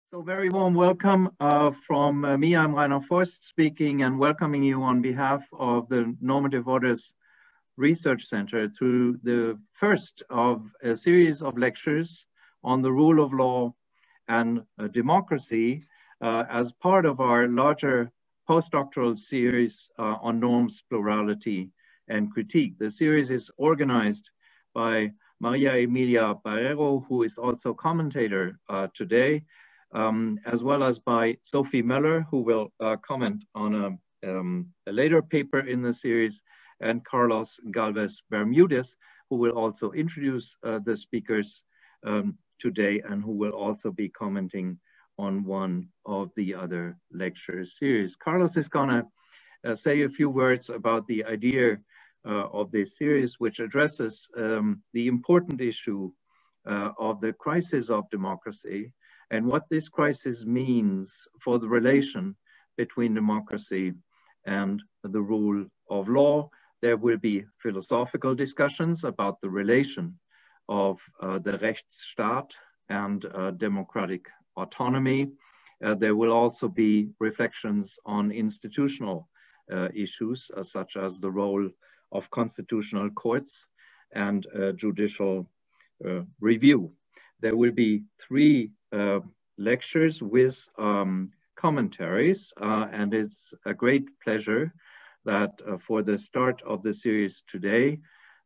So very warm welcome from me. I'm Rainer Forst speaking and welcoming you on behalf of the Normative Orders Research Center to the first of a series of lectures on the rule of law and democracy as part of our larger postdoctoral series on norms, plurality, and critique. The series is organized by María Emilia Barreyro, who is also commentator today, as well as by Sophie Meller, who will comment on a later paper in the series, and Carlos Galvez Bermudez, who will also introduce the speakers today and who will also be commenting on one of the other lecture series. Carlos is gonna say a few words about the idea of this series, which addresses the important issue of the crisis of democracy and what this crisis means for the relation between democracy and the rule of law. There will be philosophical discussions about the relation of the Rechtsstaat and democratic autonomy. There will also be reflections on institutional issues such as the role of constitutional courts and judicial review. There will be three lectures with commentaries, and it's a great pleasure that for the start of the series today,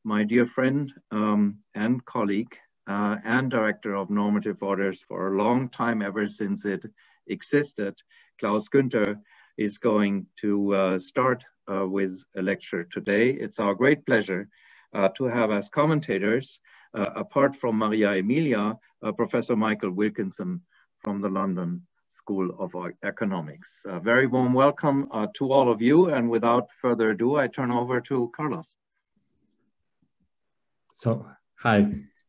my dear friend and colleague and director of Normative Orders for a long time, ever since it existed, Klaus Günther, is going to start with a lecture today. It's our great pleasure to have as commentators, apart from María Emilia, Professor Michael Wilkinson from the London School of Economics. A very warm welcome to all of you, and without further ado, I turn over to Carlos. So, hi.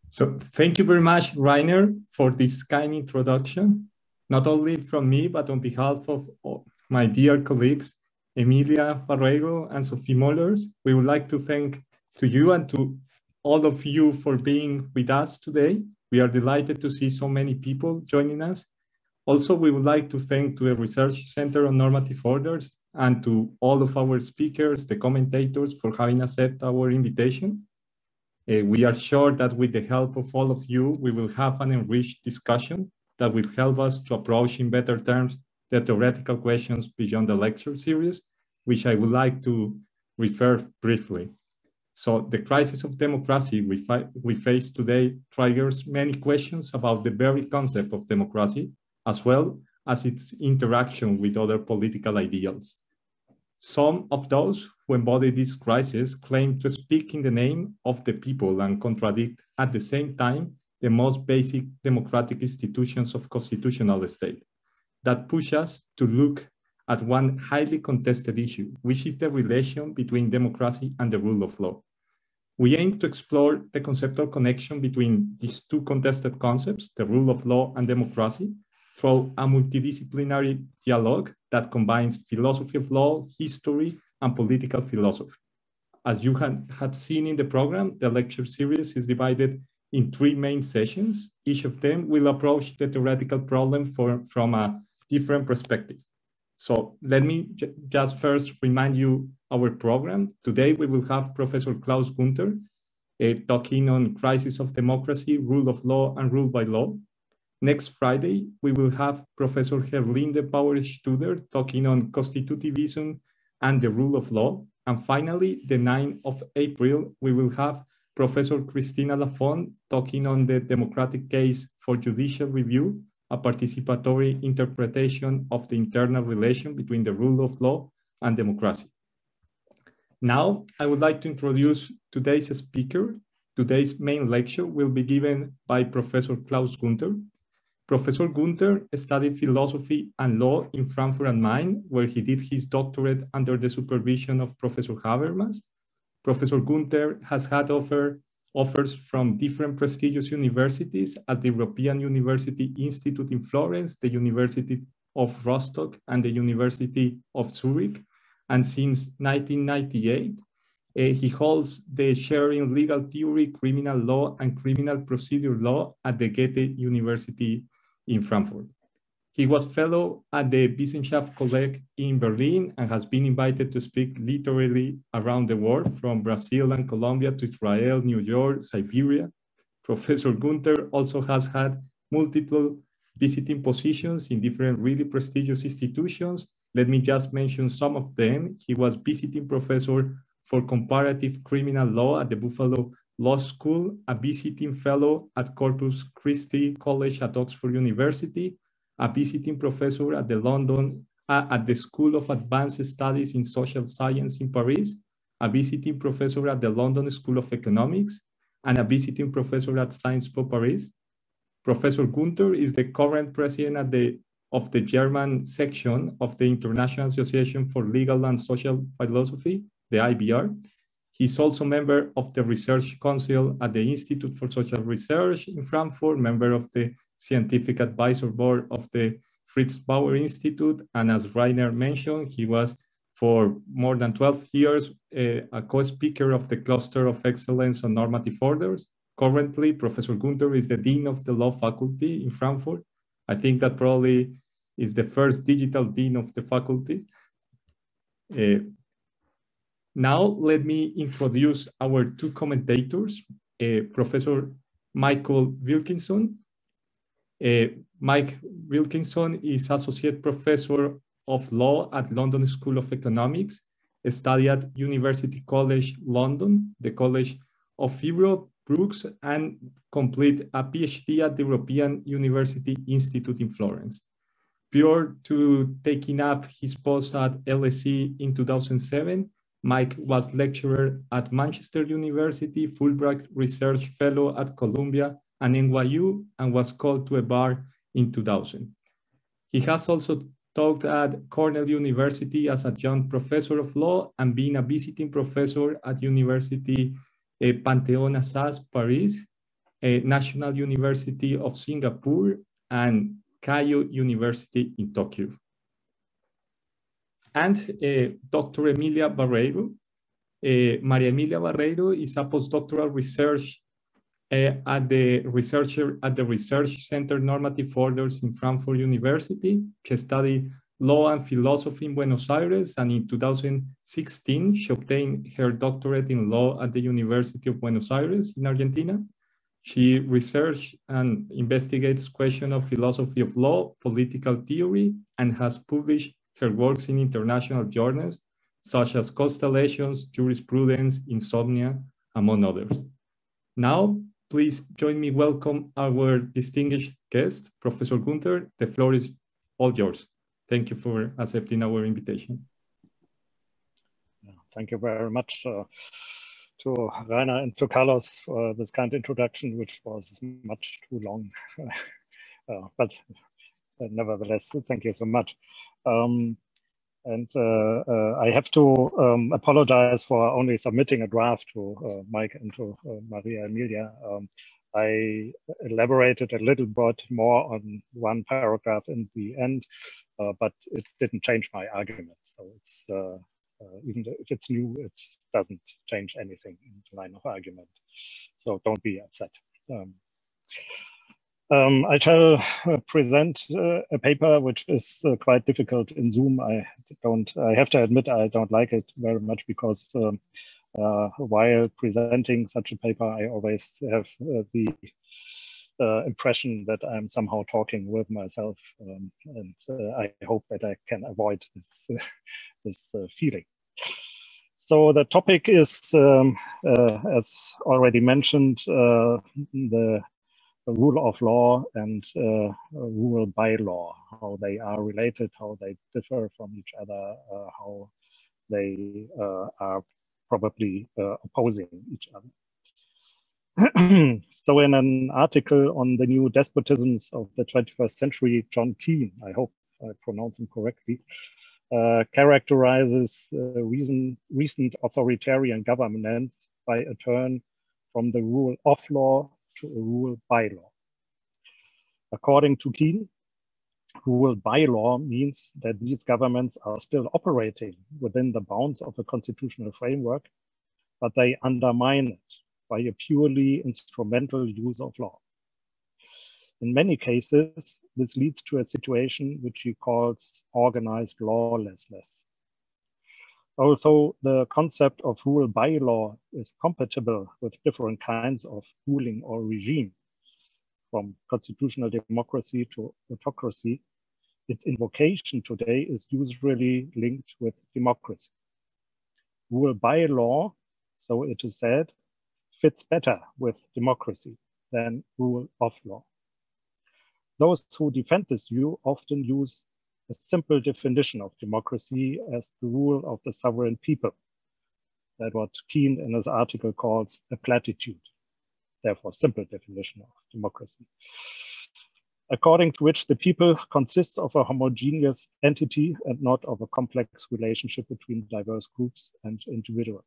So thank you very much, Rainer, for this kind introduction, not only from me, but on behalf of my dear colleagues, Emilia Barreyro and Sophie Meller. We would like to thank to you and to all of you for being with us today. We are delighted to see so many people joining us. Also, we would like to thank to the Research Center on Normative Orders and to all of our speakers, the commentators, for having accepted our invitation. We are sure that with the help of all of you, we will have an enriched discussion that will help us to approach in better terms the theoretical questions beyond the lecture series, which I would like to refer briefly. So the crisis of democracy we face today triggers many questions about the very concept of democracy, as well as its interaction with other political ideals. Some of those who embody this crisis claim to speak in the name of the people and contradict at the same time the most basic democratic institutions of constitutional state. That push us to look at one highly contested issue, which is the relation between democracy and the rule of law. We aim to explore the conceptual connection between these two contested concepts, the rule of law and democracy, through a multidisciplinary dialogue that combines philosophy of law, history, and political philosophy. As you had seen in the program, the lecture series is divided in three main sessions. Each of them will approach the theoretical problem from a different perspective. So let me just first remind you our program. Today we will have Professor Klaus Gunter talking on crisis of democracy, rule of law, and rule by law. Next Friday, we will have Professor Herlinde Bauer-Studer talking on constitutivism and the rule of law. And finally, the 9th of April, we will have Professor Cristina Lafont talking on the democratic case for judicial review, a participatory interpretation of the internal relation between the rule of law and democracy. Now, I would like to introduce today's speaker. Today's main lecture will be given by Professor Klaus Gunter. Professor Gunter studied philosophy and law in Frankfurt am Main, where he did his doctorate under the supervision of Professor Habermas. Professor Gunter has had offers from different prestigious universities as the European University Institute in Florence, the University of Rostock, and the University of Zurich. And since 1998, he holds the chair in legal theory, criminal law, and criminal procedure law at the Goethe University in Frankfurt. He was fellow at the Wissenschaftskolleg in Berlin and has been invited to speak literally around the world, from Brazil and Colombia to Israel, New York, Siberia. Professor Günther also has had multiple visiting positions in different really prestigious institutions. Let me just mention some of them. He was visiting professor for comparative criminal law at the Buffalo Law School, a visiting fellow at Corpus Christi College at Oxford University, a visiting professor at the School of Advanced Studies in Social Science in Paris, a visiting professor at the London School of Economics, and a visiting professor at Sciences Po Paris. Professor Günther is the current president of the German section of the International Association for Legal and Social Philosophy, the IBR. He's also member of the Research Council at the Institute for Social Research in Frankfurt, member of the Scientific Advisor Board of the Fritz Bauer Institute, and as Rainer mentioned, he was for more than 12 years a co-speaker of the Cluster of Excellence on Normative Orders. Currently, Professor Günther is the Dean of the Law Faculty in Frankfurt. I think that probably is the first digital Dean of the faculty. Now, let me introduce our two commentators, Professor Michael Wilkinson. Mike Wilkinson is Associate Professor of Law at London School of Economics, studied at University College London, the College of Europe, Brooks, and complete a PhD at the European University Institute in Florence. Prior to taking up his post at LSE in 2007, Mike was lecturer at Manchester University, Fulbright Research Fellow at Columbia and NYU, and was called to a bar in 2000. He has also taught at Cornell University as adjunct professor of law and been a visiting professor at University Panthéon-Assas, Paris, National University of Singapore, and Keio University in Tokyo. And Dr. Emilia Barreyro. María Emilia Barreyro is a postdoctoral research at the Research Center Normative Orders in Frankfurt University. She studied law and philosophy in Buenos Aires, and in 2016, she obtained her doctorate in law at the University of Buenos Aires in Argentina. She researched and investigates questions of philosophy of law, political theory, and has published her works in international journals, such as Constellations, Jurisprudence, Insomnia, among others. Now, please join me welcome our distinguished guest, Professor Günther. The floor is all yours. Thank you for accepting our invitation. Thank you very much to Rainer and to Klaus for this kind introduction, which was much too long. But nevertheless, thank you so much. I have to apologize for only submitting a draft to Mike and to Maria Emilia. I elaborated a little bit more on one paragraph in the end, but it didn't change my argument. So it's even if it's new, it doesn't change anything in the line of argument. So don't be upset. I shall present a paper which is quite difficult in Zoom. I have to admit, I don't like it very much because while presenting such a paper, I always have the impression that I'm somehow talking with myself, and I hope that I can avoid this feeling. So the topic is, as already mentioned, the rule of law and rule by law, how they are related, how they differ from each other, how they are probably opposing each other. So in an article on the new despotisms of the 21st century, John Keane, I hope I pronounce him correctly, characterizes recent authoritarian governments by a turn from the rule of law to a rule by law. According to Keane, rule by law means that these governments are still operating within the bounds of a constitutional framework, but they undermine it by a purely instrumental use of law. In many cases, this leads to a situation which he calls organized lawlessness. Although the concept of rule by law is compatible with different kinds of ruling or regime, from constitutional democracy to autocracy, its invocation today is usually linked with democracy. Rule by law, so it is said, fits better with democracy than rule of law. Those who defend this view often use a simple definition of democracy as the rule of the sovereign people. That's what Keen in his article calls a platitude, therefore simple definition of democracy, according to which the people consist of a homogeneous entity and not of a complex relationship between diverse groups and individuals.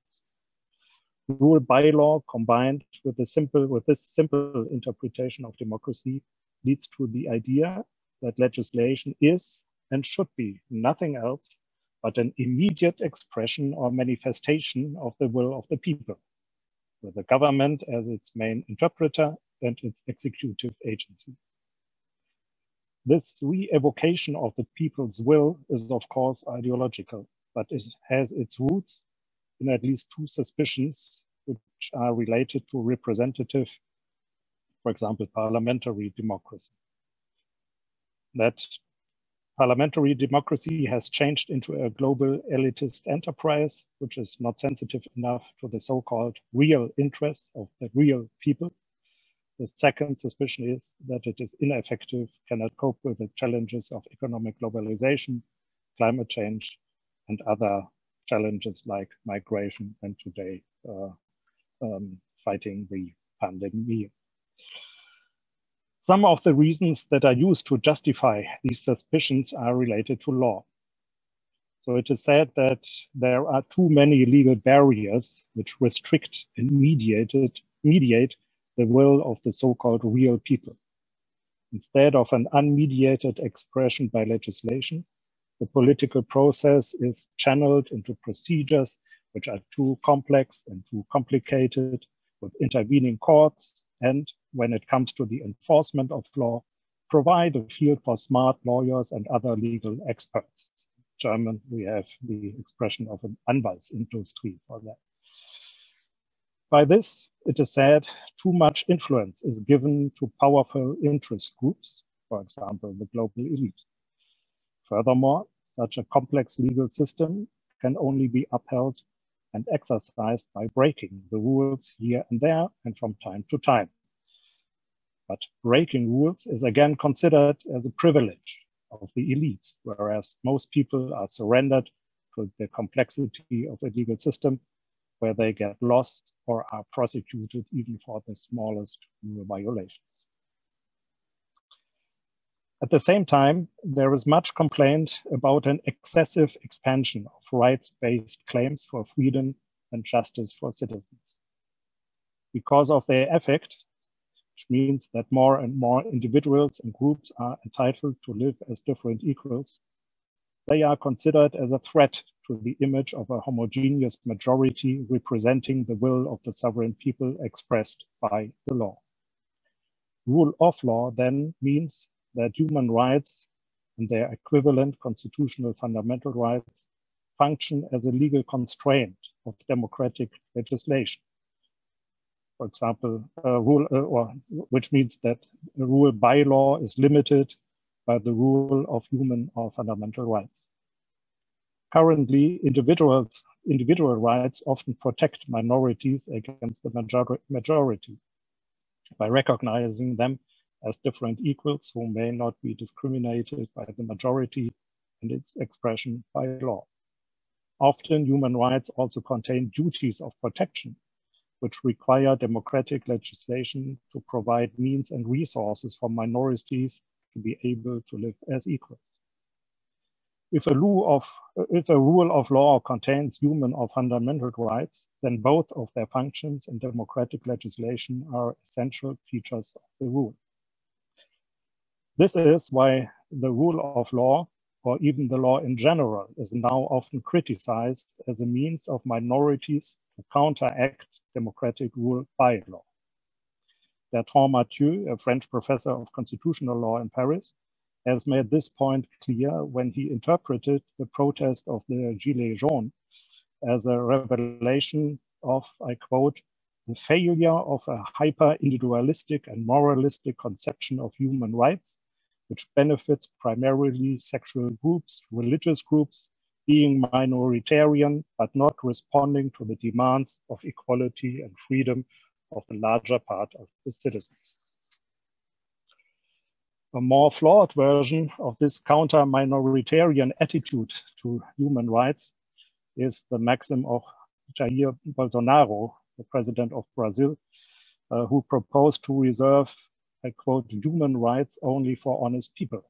Rule by law combined with this simple interpretation of democracy leads to the idea that legislation is and should be nothing else but an immediate expression or manifestation of the will of the people, with the government as its main interpreter and its executive agency. This re-evocation of the people's will is of course ideological, but it has its roots in at least two suspicions which are related to representative, for example, parliamentary democracy. That parliamentary democracy has changed into a global elitist enterprise, which is not sensitive enough to the so-called real interests of the real people. The second suspicion is that it is ineffective, cannot cope with the challenges of economic globalization, climate change, and other challenges like migration and today fighting the pandemic. Some of the reasons that are used to justify these suspicions are related to law. So it is said that there are too many legal barriers which restrict and mediate the will of the so-called real people. Instead of an unmediated expression by legislation, the political process is channeled into procedures which are too complex and too complicated, with intervening courts, and when it comes to the enforcement of law, provide a field for smart lawyers and other legal experts. In German, we have the expression of an Anwaltsindustrie for that. By this, it is said, too much influence is given to powerful interest groups, for example, the global elite. Furthermore, such a complex legal system can only be upheld and exercised by breaking the rules here and there and from time to time. But breaking rules is again considered as a privilege of the elites, whereas most people are surrendered to the complexity of a legal system where they get lost or are prosecuted even for the smallest rule violations. At the same time, there is much complaint about an excessive expansion of rights-based claims for freedom and justice for citizens. Because of their effect, which means that more and more individuals and groups are entitled to live as different equals, they are considered as a threat to the image of a homogeneous majority representing the will of the sovereign people expressed by the law. Rule of law then means that human rights and their equivalent constitutional fundamental rights function as a legal constraint of democratic legislation. For example, which means that a rule by law is limited by the rule of human or fundamental rights. Currently, individual rights often protect minorities against the majority by recognizing them as different equals who may not be discriminated by the majority and its expression by law. Often, human rights also contain duties of protection, which require democratic legislation to provide means and resources for minorities to be able to live as equals. If a rule of law contains human or fundamental rights, then both of their functions in democratic legislation are essential features of the rule. This is why the rule of law, or even the law in general, is now often criticized as a means of minorities to counteract democratic rule by law. Bertrand Mathieu, a French professor of constitutional law in Paris, has made this point clear when he interpreted the protest of the Gilets jaunes as a revelation of, I quote, the failure of a hyper-individualistic and moralistic conception of human rights, which benefits primarily sexual groups, religious groups, being minoritarian, but not responding to the demands of equality and freedom of the larger part of the citizens. A more flawed version of this counter-minoritarian attitude to human rights is the maxim of Jair Bolsonaro, the president of Brazil, who proposed to reserve, I quote, human rights only for honest people.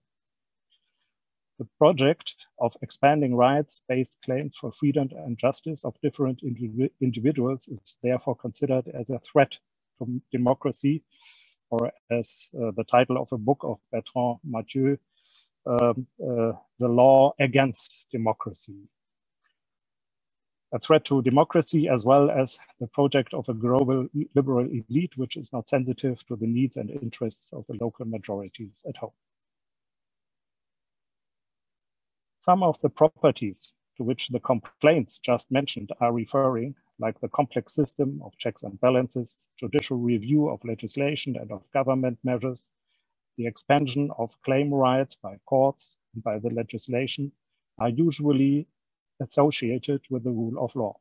The project of expanding rights-based claims for freedom and justice of different individuals is therefore considered as a threat to democracy, or as the title of a book of Bertrand Mathieu, the law against democracy. A threat to democracy, as well as the project of a global liberal elite, which is not sensitive to the needs and interests of the local majorities at home. Some of the properties to which the complaints just mentioned are referring, like the complex system of checks and balances, judicial review of legislation and of government measures, the expansion of claim rights by courts and by the legislation, are usually associated with the rule of law.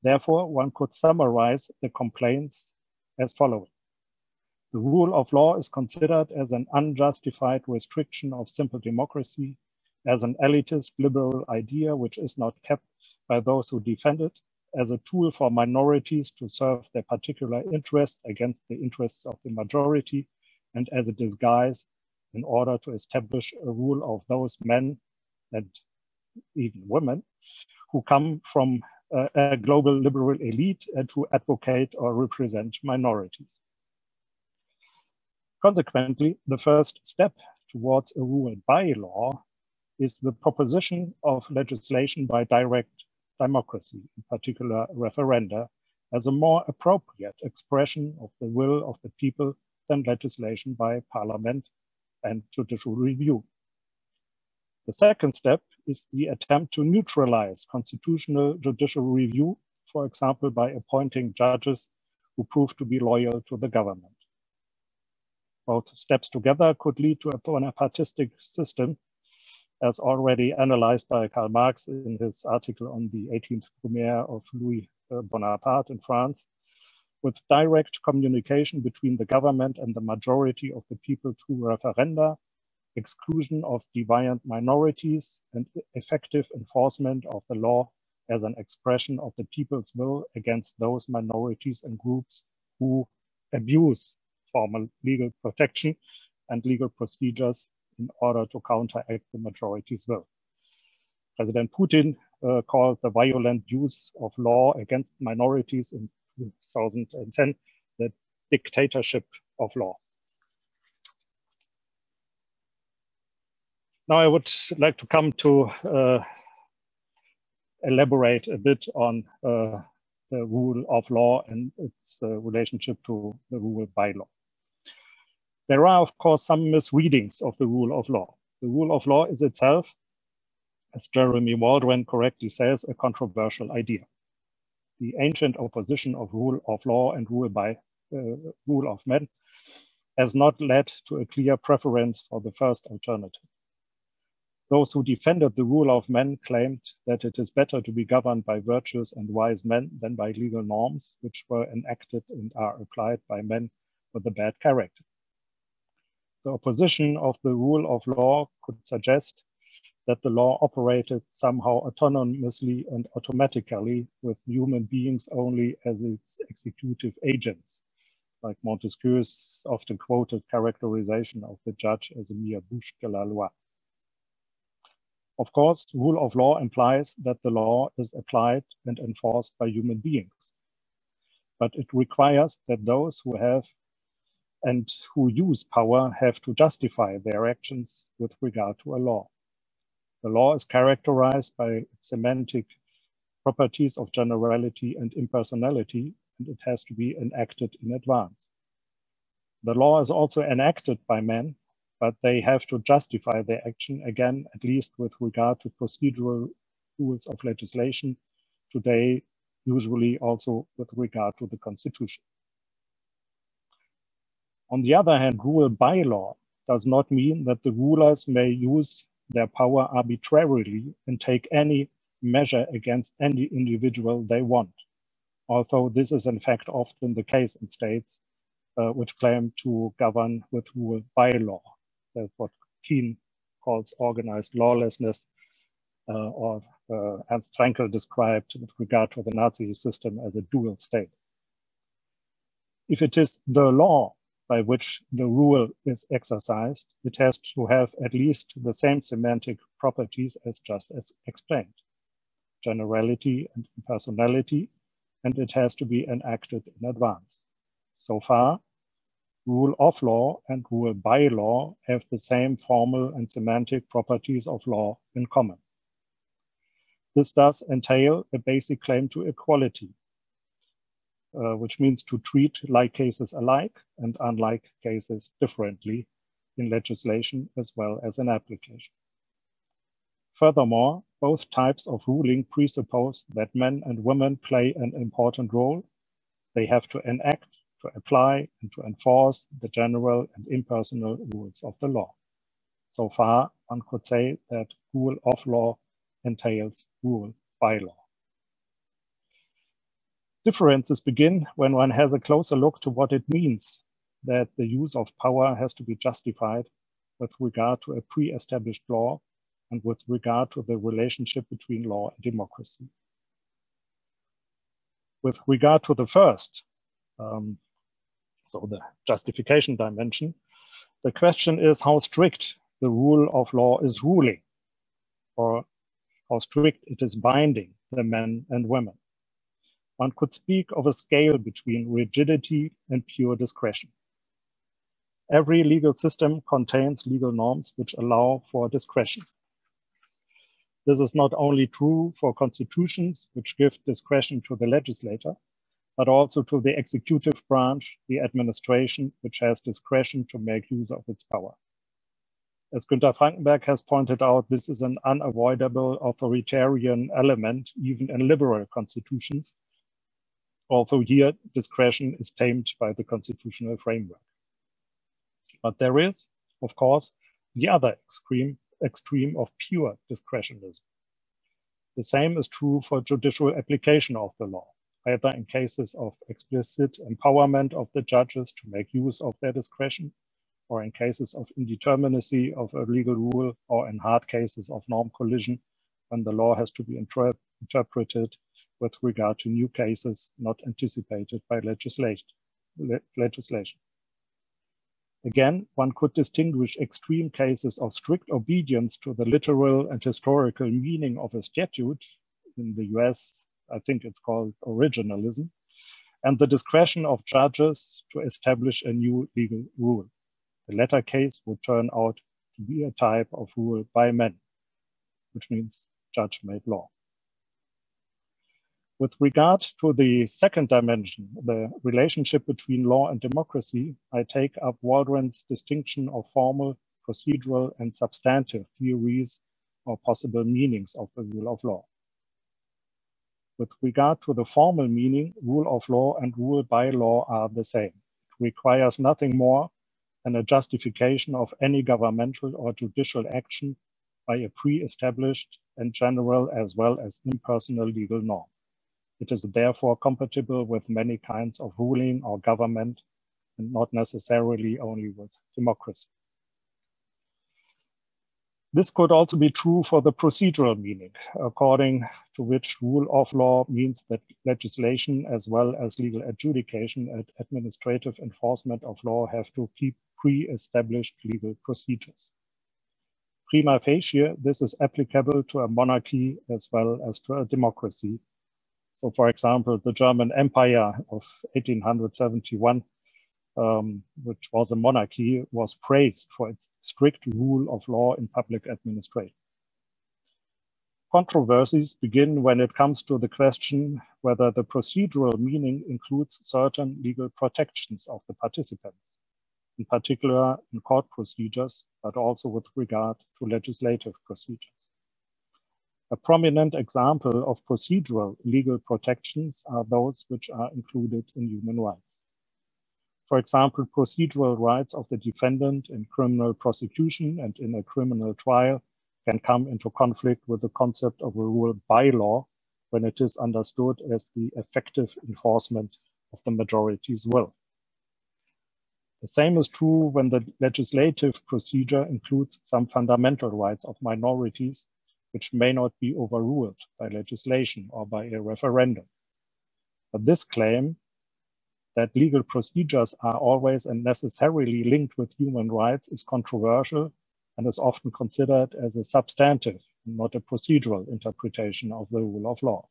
Therefore, one could summarize the complaints as follows. The rule of law is considered as an unjustified restriction of simple democracy, as an elitist liberal idea which is not kept by those who defend it, as a tool for minorities to serve their particular interests against the interests of the majority, and as a disguise in order to establish a rule of those men and even women who come from a global liberal elite and who advocate or represent minorities. Consequently, the first step towards a rule by law is the proposition of legislation by direct democracy, in particular referenda, as a more appropriate expression of the will of the people than legislation by parliament and judicial review. The second step is the attempt to neutralize constitutional judicial review, for example, by appointing judges who prove to be loyal to the government. Both steps together could lead to a bonapartistic system, as already analyzed by Karl Marx in his article on the 18th Brumaire of Louis Bonaparte in France, with direct communication between the government and the majority of the people through referenda, exclusion of deviant minorities, and effective enforcement of the law as an expression of the people's will against those minorities and groups who abuse formal legal protection and legal procedures in order to counteract the majority's will. President Putin called the violent use of law against minorities in 2010 the dictatorship of law. Now I would like to come to elaborate a bit on the rule of law and its relationship to the rule by law. There are, of course, some misreadings of the rule of law. The rule of law is itself, as Jeremy Waldron correctly says, a controversial idea. The ancient opposition of rule of law and rule of men has not led to a clear preference for the first alternative. Those who defended the rule of men claimed that it is better to be governed by virtuous and wise men than by legal norms, which were enacted and are applied by men with a bad character. The opposition of the rule of law could suggest that the law operated somehow autonomously and automatically with human beings only as its executive agents, like Montesquieu's often quoted characterization of the judge as a mere bouche de la loi. Of course, rule of law implies that the law is applied and enforced by human beings, but it requires that those who have and who use power have to justify their actions with regard to a law. The law is characterized by its semantic properties of generality and impersonality, and it has to be enacted in advance. The law is also enacted by men, but they have to justify their action, again, at least with regard to procedural rules of legislation, today usually also with regard to the Constitution. On the other hand, rule by law does not mean that the rulers may use their power arbitrarily and take any measure against any individual they want, although this is in fact often the case in states which claim to govern with rule by law. That's what Keen calls organized lawlessness, or Ernst Fraenkel described with regard to the Nazi system as a dual state. If it is the law by which the rule is exercised, it has to have at least the same semantic properties as just as explained: generality and impersonality, and it has to be enacted in advance. So far, rule of law and rule by law have the same formal and semantic properties of law in common. This does entail a basic claim to equality, which means to treat like cases alike and unlike cases differently in legislation as well as in application. Furthermore, both types of ruling presuppose that men and women play an important role. They have to enact, to apply, and to enforce the general and impersonal rules of the law. So far, one could say that rule of law entails rule by law. Differences begin when one has a closer look to what it means that the use of power has to be justified with regard to a pre-established law and with regard to the relationship between law and democracy. With regard to the first, so the justification dimension, the question is how strict the rule of law is ruling, or how strict it is binding the men and women. One could speak of a scale between rigidity and pure discretion. Every legal system contains legal norms which allow for discretion. This is not only true for constitutions, which give discretion to the legislator, but also to the executive branch, the administration, which has discretion to make use of its power. As Günther Frankenberg has pointed out, this is an unavoidable authoritarian element, even in liberal constitutions. Although here, discretion is tamed by the constitutional framework. But there is, of course, the other extreme of pure discretionism. The same is true for judicial application of the law, either in cases of explicit empowerment of the judges to make use of their discretion, or in cases of indeterminacy of a legal rule, or in hard cases of norm collision, when the law has to be interpreted with regard to new cases not anticipated by legislation. Again, one could distinguish extreme cases of strict obedience to the literal and historical meaning of a statute. In the US, I think it's called originalism, and the discretion of judges to establish a new legal rule. The latter case would turn out to be a type of rule by men, which means judge-made law. With regard to the second dimension, the relationship between law and democracy, I take up Waldron's distinction of formal, procedural, and substantive theories or possible meanings of the rule of law. With regard to the formal meaning, rule of law and rule by law are the same. It requires nothing more than a justification of any governmental or judicial action by a pre-established and general as well as impersonal legal norm. It is therefore compatible with many kinds of ruling or government, and not necessarily only with democracy. This could also be true for the procedural meaning, according to which rule of law means that legislation as well as legal adjudication and administrative enforcement of law have to keep pre-established legal procedures. Prima facie, this is applicable to a monarchy as well as to a democracy. So, for example, the German Empire of 1871, which was a monarchy, was praised for its strict rule of law in public administration. Controversies begin when it comes to the question whether the procedural meaning includes certain legal protections of the participants. in particular in court procedures, but also with regard to legislative procedures. A prominent example of procedural legal protections are those which are included in human rights. For example, procedural rights of the defendant in criminal prosecution and in a criminal trial can come into conflict with the concept of a rule by law when it is understood as the effective enforcement of the majority's will. The same is true when the legislative procedure includes some fundamental rights of minorities which may not be overruled by legislation or by a referendum. But this claim that legal procedures are always and necessarily linked with human rights is controversial and is often considered as a substantive, not a procedural interpretation of the rule of law.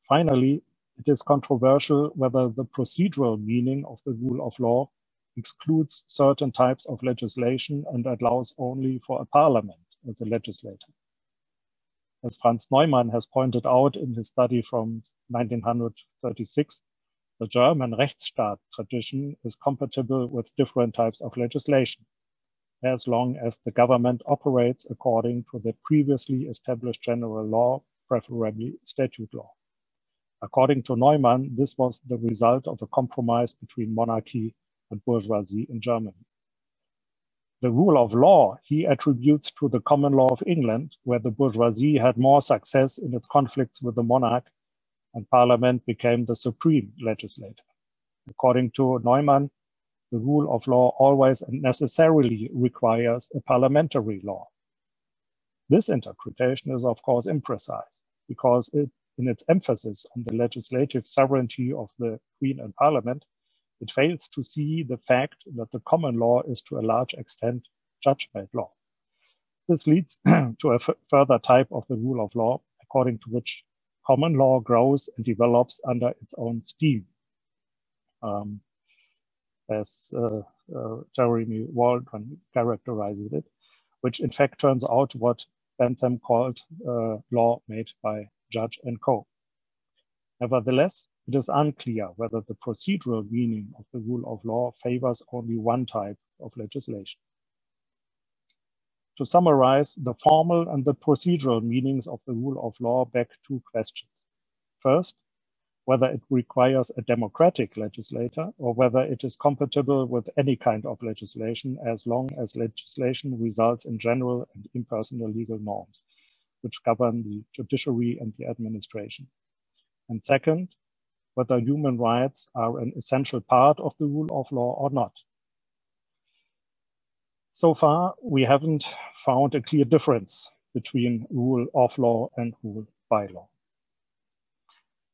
Finally, it is controversial whether the procedural meaning of the rule of law excludes certain types of legislation and allows only for a parliament as a legislator. As Franz Neumann has pointed out in his study from 1936, the German Rechtsstaat tradition is compatible with different types of legislation, as long as the government operates according to the previously established general law, preferably statute law. According to Neumann, this was the result of a compromise between monarchy and bourgeoisie in Germany. The rule of law he attributes to the common law of England, where the bourgeoisie had more success in its conflicts with the monarch and parliament became the supreme legislator. According to Neumann, the rule of law always and necessarily requires a parliamentary law. This interpretation is of course imprecise because in its emphasis on the legislative sovereignty of the Queen and Parliament, it fails to see the fact that the common law is to a large extent judge-made law. This leads to a further type of the rule of law, according to which common law grows and develops under its own steam, as Jeremy Waldron characterizes it, which in fact turns out what Bentham called law made by judge and co. Nevertheless, it is unclear whether the procedural meaning of the rule of law favors only one type of legislation. To summarize, the formal and the procedural meanings of the rule of law beg two questions. First, whether it requires a democratic legislator or whether it is compatible with any kind of legislation as long as legislation results in general and impersonal legal norms, which govern the judiciary and the administration. And second, whether human rights are an essential part of the rule of law or not. So far, we haven't found a clear difference between rule of law and rule by law.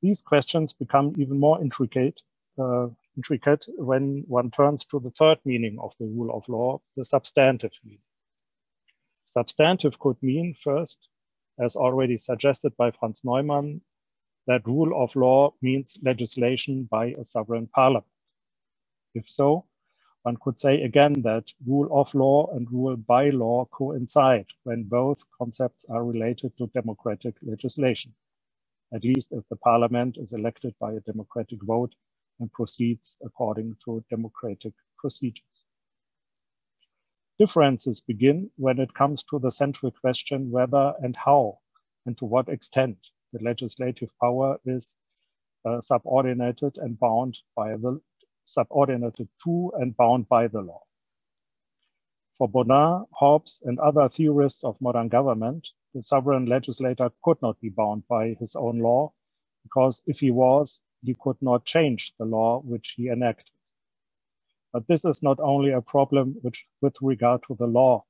These questions become even more intricate when one turns to the third meaning of the rule of law, the substantive meaning. Substantive could mean, first, as already suggested by Franz Neumann, that rule of law means legislation by a sovereign parliament. If so, one could say again that rule of law and rule by law coincide when both concepts are related to democratic legislation, at least if the parliament is elected by a democratic vote and proceeds according to democratic procedures. Differences begin when it comes to the central question whether and how and to what extent the legislative power is subordinated to and bound by the law. For Baudin, Hobbes, and other theorists of modern government, the sovereign legislator could not be bound by his own law, because if he was, he could not change the law which he enacted. But this is not only a problem with regard to the law,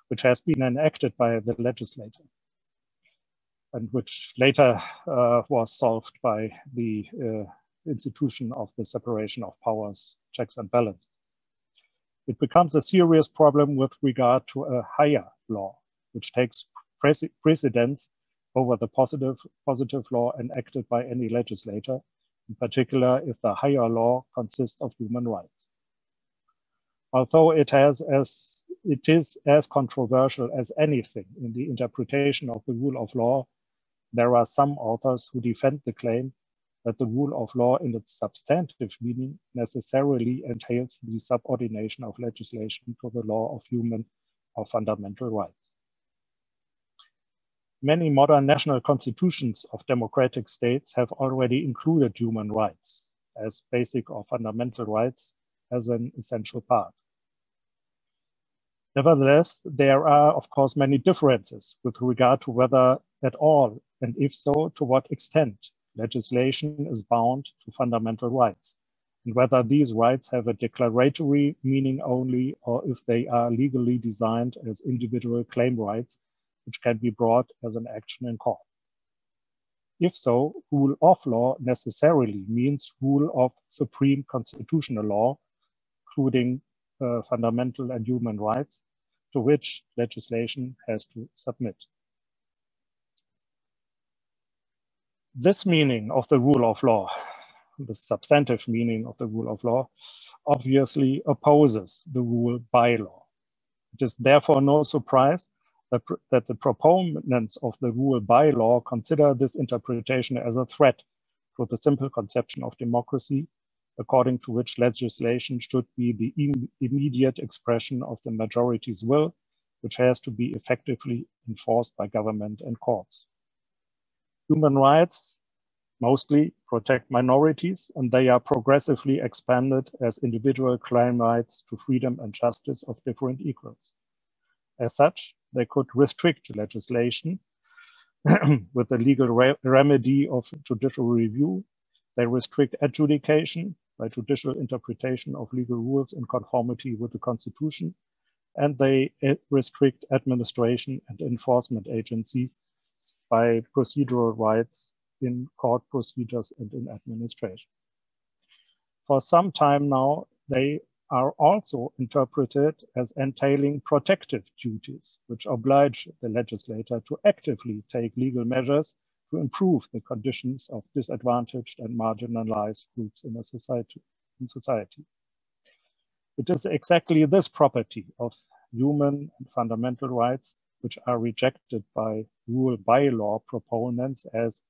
which has been enacted by the legislator, and which later was solved by the institution of the separation of powers, checks and balances. It becomes a serious problem with regard to a higher law, which takes precedence over the positive law enacted by any legislator, in particular if the higher law consists of human rights. Although it is as controversial as anything in the interpretation of the rule of law, there are some authors who defend the claim that the rule of law in its substantive meaning necessarily entails the subordination of legislation to the law of human or fundamental rights. Many modern national constitutions of democratic states have already included human rights as basic or fundamental rights as an essential part. Nevertheless, there are, of course, many differences with regard to whether at all, and if so, to what extent legislation is bound to fundamental rights, and whether these rights have a declaratory meaning only, or if they are legally designed as individual claim rights, which can be brought as an action in court. If so, rule of law necessarily means rule of supreme constitutional law, including fundamental and human rights, to which legislation has to submit. This meaning of the rule of law, the substantive meaning of the rule of law, obviously opposes the rule by law. It is therefore no surprise that the proponents of the rule by law consider this interpretation as a threat to the simple conception of democracy, according to which legislation should be the immediate expression of the majority's will, which has to be effectively enforced by government and courts. Human rights mostly protect minorities, and they are progressively expanded as individual claim rights to freedom and justice of different equals. As such, they could restrict legislation with the legal remedy of judicial review. They restrict adjudication by judicial interpretation of legal rules in conformity with the Constitution, and they restrict administration and enforcement agencies by procedural rights in court procedures and in administration. For some time now, they are also interpreted as entailing protective duties, which oblige the legislator to actively take legal measures to improve the conditions of disadvantaged and marginalized groups in society. It is exactly this property of human and fundamental rights which are rejected by rule by law proponents as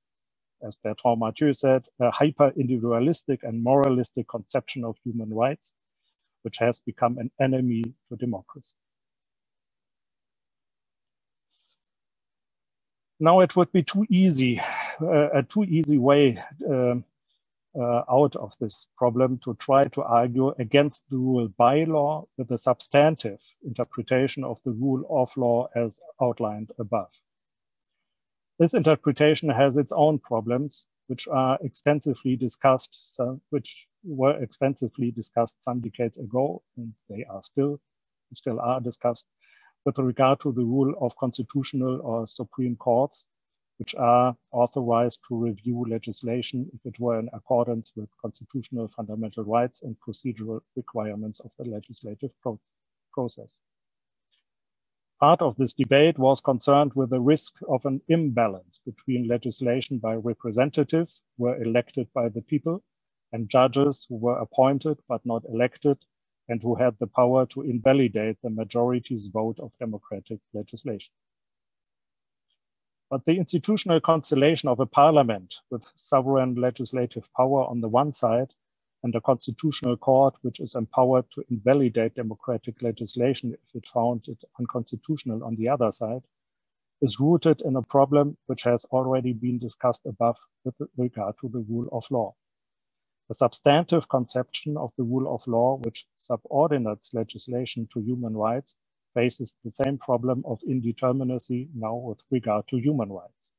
Bertrand Mathieu said, a hyper-individualistic and moralistic conception of human rights, which has become an enemy to democracy. Now it would be too easy, a too easy way out of this problem to try to argue against the rule by law with the substantive interpretation of the rule of law as outlined above. This interpretation has its own problems, which are extensively discussed, which were extensively discussed some decades ago, and they are still are discussed with regard to the rule of constitutional or supreme courts, which are authorized to review legislation if it were in accordance with constitutional fundamental rights and procedural requirements of the legislative process. Part of this debate was concerned with the risk of an imbalance between legislation by representatives who were elected by the people and judges who were appointed but not elected and who had the power to invalidate the majority's vote of democratic legislation. But the institutional constellation of a parliament with sovereign legislative power on the one side and a constitutional court which is empowered to invalidate democratic legislation if it found it unconstitutional on the other side, is rooted in a problem which has already been discussed above with regard to the rule of law. The substantive conception of the rule of law, which subordinates legislation to human rights, faces the same problem of indeterminacy now with regard to human rights.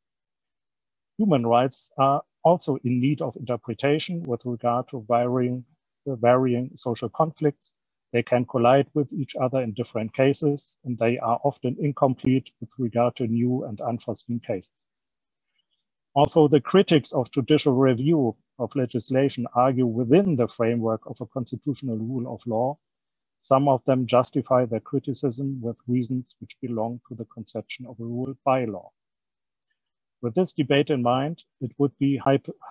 Human rights are also in need of interpretation with regard to varying social conflicts. They can collide with each other in different cases, and they are often incomplete with regard to new and unforeseen cases. Although the critics of judicial review of legislation argue within the framework of a constitutional rule of law, some of them justify their criticism with reasons which belong to the conception of a rule by law. With this debate in mind, it would be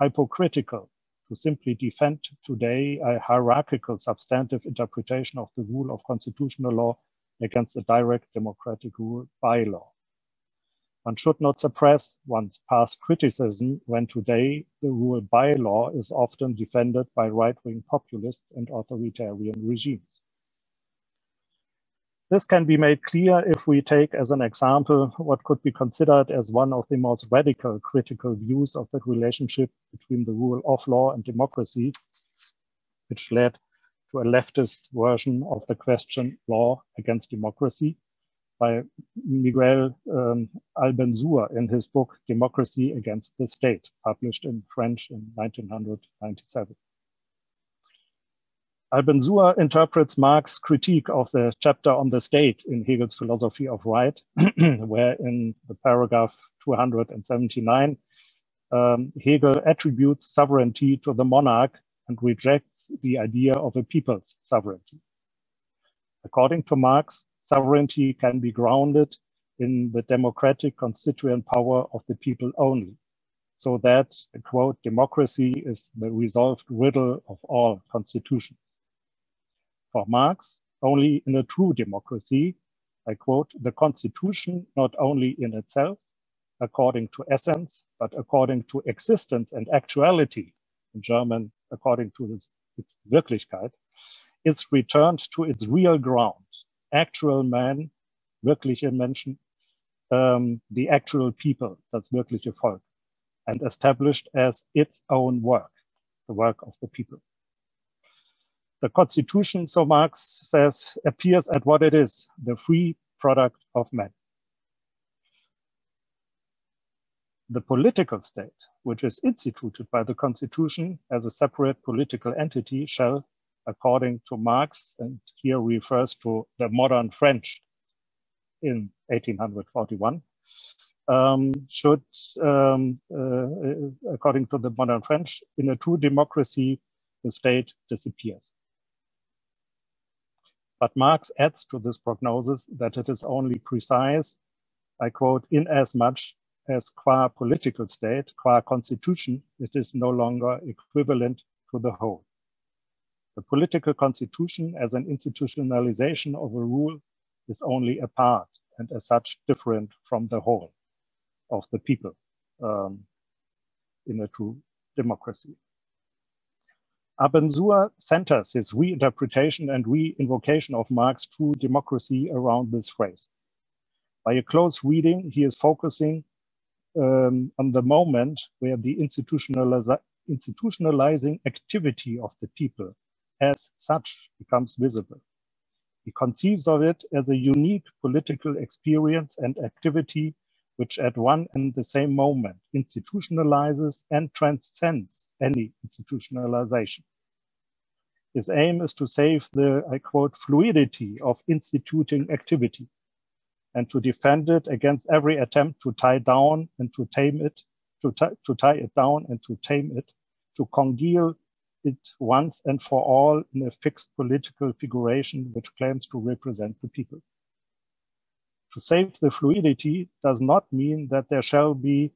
hypocritical to simply defend today a hierarchical substantive interpretation of the rule of constitutional law against a direct democratic rule by law. One should not suppress one's past criticism when today the rule by law is often defended by right-wing populists and authoritarian regimes. This can be made clear if we take as an example what could be considered as one of the most radical critical views of the relationship between the rule of law and democracy, which led to a leftist version of the question law against democracy by Miguel Albenzur in his book Democracy Against the State, published in French in 1997. Albenzur interprets Marx's critique of the chapter on the state in Hegel's philosophy of right, where in the paragraph 279, Hegel attributes sovereignty to the monarch and rejects the idea of a people's sovereignty. According to Marx, sovereignty can be grounded in the democratic constituent power of the people only, so that, quote, democracy is the resolved riddle of all constitutions. For Marx, only in a true democracy, I quote, the constitution not only in itself, according to essence, but according to existence and actuality, in German, according to its Wirklichkeit, is returned to its real ground, actual man, wirkliche Menschen, the actual people, das wirkliche Volk, and established as its own work, the work of the people. The Constitution, so Marx says, appears at what it is, the free product of man. The political state, which is instituted by the Constitution as a separate political entity, shall, according to Marx, and here refers to the modern French in 1841, should, according to the modern French, in a true democracy, the state disappears. But Marx adds to this prognosis that it is only precise, I quote, in as much as qua political state, qua constitution, it is no longer equivalent to the whole. The political constitution as an institutionalization of a rule is only a part and as such different from the whole of the people in a true democracy. Albenzur centers his reinterpretation and re-invocation of Marx's true democracy around this phrase. By a close reading, he is focusing on the moment where the institutionalizing activity of the people as such becomes visible. He conceives of it as a unique political experience and activity which at one and the same moment institutionalizes and transcends any institutionalization. His aim is to save the, I quote, fluidity of instituting activity and to defend it against every attempt to tie down and to tame it, to tie it down and to tame it, to congeal it once and for all in a fixed political figuration which claims to represent the people. To save the fluidity does not mean that there shall be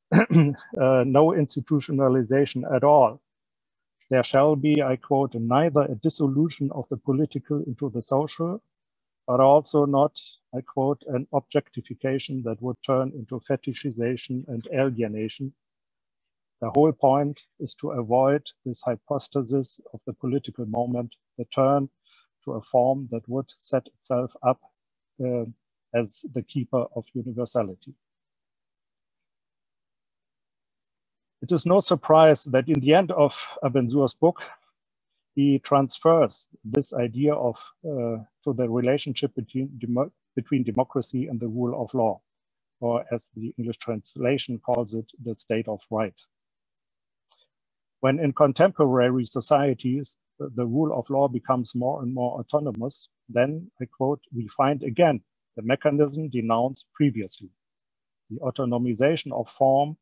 no institutionalization at all. There shall be, I quote, neither a dissolution of the political into the social, but also not, I quote, an objectification that would turn into fetishization and alienation. The whole point is to avoid this hypostasis of the political moment, the turn to a form that would set itself up as the keeper of universality. It is no surprise that in the end of Albenzur's book, he transfers this idea of to the relationship between democracy and the rule of law, or as the English translation calls it, the state of right. When in contemporary societies, the rule of law becomes more and more autonomous, then, I quote, we find again the mechanism denounced previously, the autonomization of form,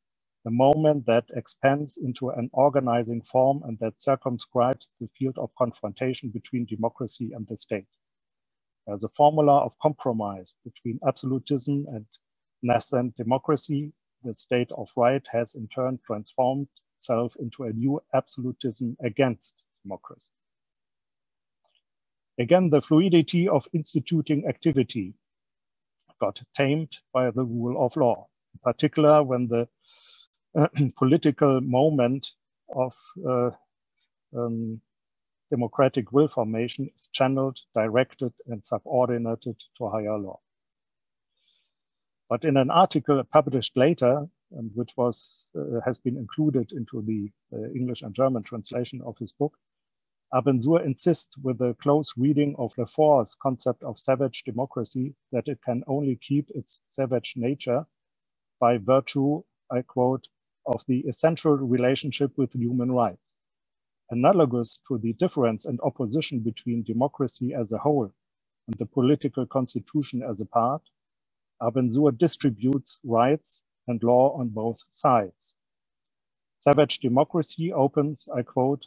the moment that expands into an organizing form and that circumscribes the field of confrontation between democracy and the state. As a formula of compromise between absolutism and nascent democracy, the state of right has in turn transformed itself into a new absolutism against democracy. Again, the fluidity of instituting activity got tamed by the rule of law, in particular when the political moment of democratic will formation is channeled, directed, and subordinated to higher law. But in an article published later, and which has been included into the English and German translation of his book, Abensour insists with a close reading of Lefort's concept of savage democracy that it can only keep its savage nature by virtue, I quote, of the essential relationship with human rights. Analogous to the difference and opposition between democracy as a whole and the political constitution as a part, Abensour distributes rights and law on both sides. Savage democracy opens, I quote,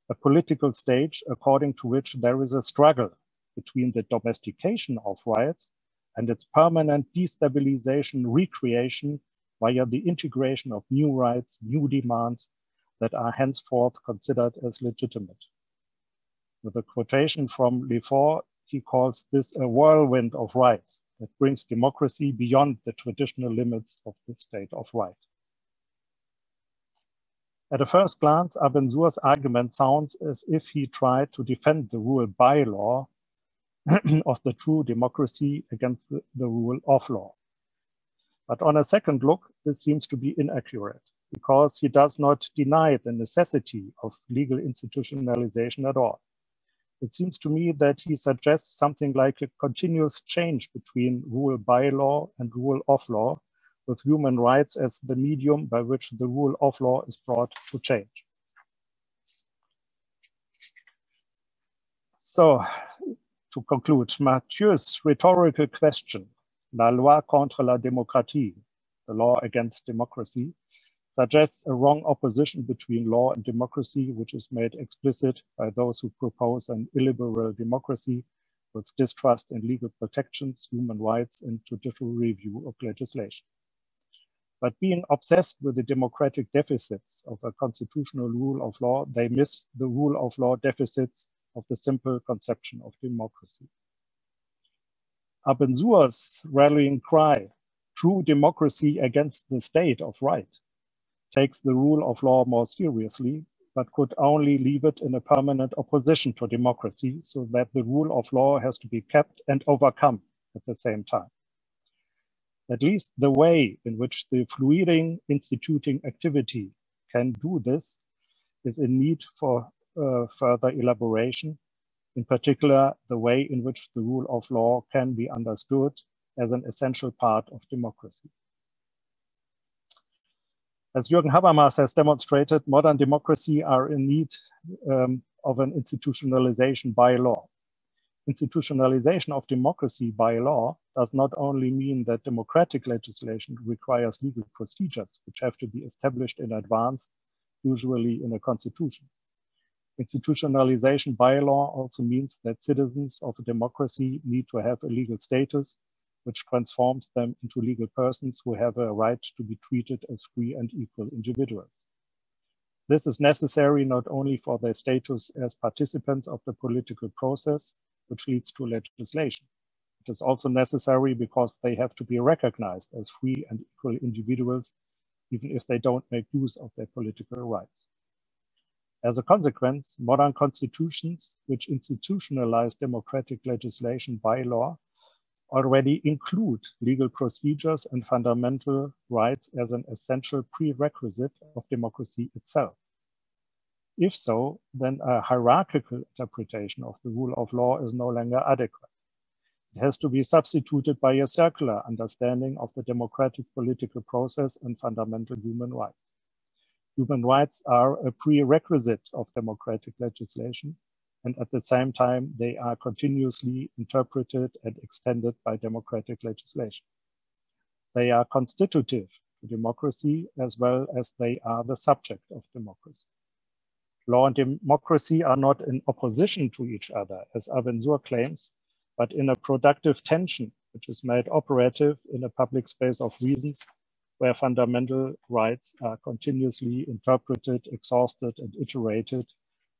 a political stage according to which there is a struggle between the domestication of rights and its permanent destabilization, recreation via the integration of new rights, new demands that are henceforth considered as legitimate. With a quotation from Lefort, he calls this a whirlwind of rights that brings democracy beyond the traditional limits of the state of right. At a first glance, Abensour's argument sounds as if he tried to defend the rule by law of the true democracy against the rule of law. But on a second look, this seems to be inaccurate because he does not deny the necessity of legal institutionalization at all. It seems to me that he suggests something like a continuous change between rule by law and rule of law, with human rights as the medium by which the rule of law is brought to change. So, to conclude, Mathieu's rhetorical question, la loi contre la démocratie, the law against democracy, suggests a wrong opposition between law and democracy, which is made explicit by those who propose an illiberal democracy with distrust in legal protections, human rights, and judicial review of legislation. But being obsessed with the democratic deficits of a constitutional rule of law, they miss the rule of law deficits of the simple conception of democracy. Abensour's rallying cry, true democracy against the state of right, takes the rule of law more seriously, but could only leave it in a permanent opposition to democracy, so that the rule of law has to be kept and overcome at the same time. At least the way in which the fluiding instituting activity can do this is in need for further elaboration, in particular the way in which the rule of law can be understood as an essential part of democracy. As Jürgen Habermas has demonstrated, modern democracy are in need of an institutionalization by law. Institutionalization of democracy by law does not only mean that democratic legislation requires legal procedures, which have to be established in advance, usually in a constitution. Institutionalization by law also means that citizens of a democracy need to have a legal status, which transforms them into legal persons who have a right to be treated as free and equal individuals. This is necessary not only for their status as participants of the political process, which leads to legislation. It is also necessary because they have to be recognized as free and equal individuals, even if they don't make use of their political rights. As a consequence, modern constitutions, which institutionalize democratic legislation by law, already include legal procedures and fundamental rights as an essential prerequisite of democracy itself. If so, then a hierarchical interpretation of the rule of law is no longer adequate. It has to be substituted by a circular understanding of the democratic political process and fundamental human rights. Human rights are a prerequisite of democratic legislation, and at the same time, they are continuously interpreted and extended by democratic legislation. They are constitutive to democracy as well as they are the subject of democracy. Law and democracy are not in opposition to each other, as Abensour claims, but in a productive tension, which is made operative in a public space of reasons where fundamental rights are continuously interpreted, exhausted, and iterated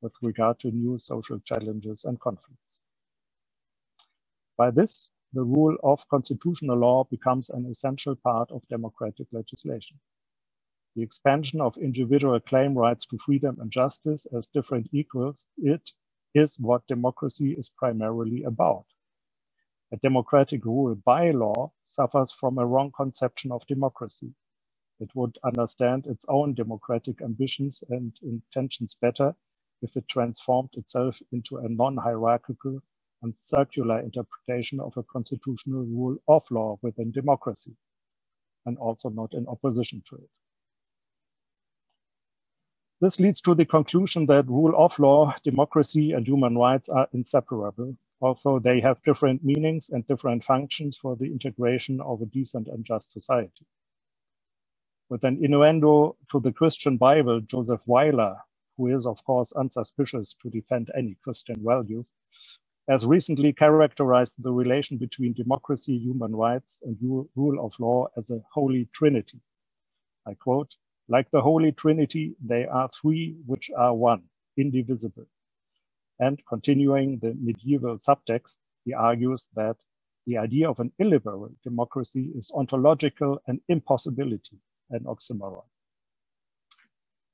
with regard to new social challenges and conflicts. By this, the rule of constitutional law becomes an essential part of democratic legislation. The expansion of individual claim rights to freedom and justice as different equals, it is what democracy is primarily about. A democratic rule by law suffers from a wrong conception of democracy. It would understand its own democratic ambitions and intentions better if it transformed itself into a non-hierarchical and circular interpretation of a constitutional rule of law within democracy, and also not in opposition to it. This leads to the conclusion that rule of law, democracy, and human rights are inseparable, although they have different meanings and different functions for the integration of a decent and just society. With an innuendo to the Christian Bible, Joseph Weiler, who is of course unsuspicious to defend any Christian values, has recently characterized the relation between democracy, human rights, and rule of law as a holy trinity. I quote, "Like the Holy Trinity, they are three which are one, indivisible." And continuing the medieval subtext, he argues that the idea of an illiberal democracy is ontological an impossibility, an oxymoron.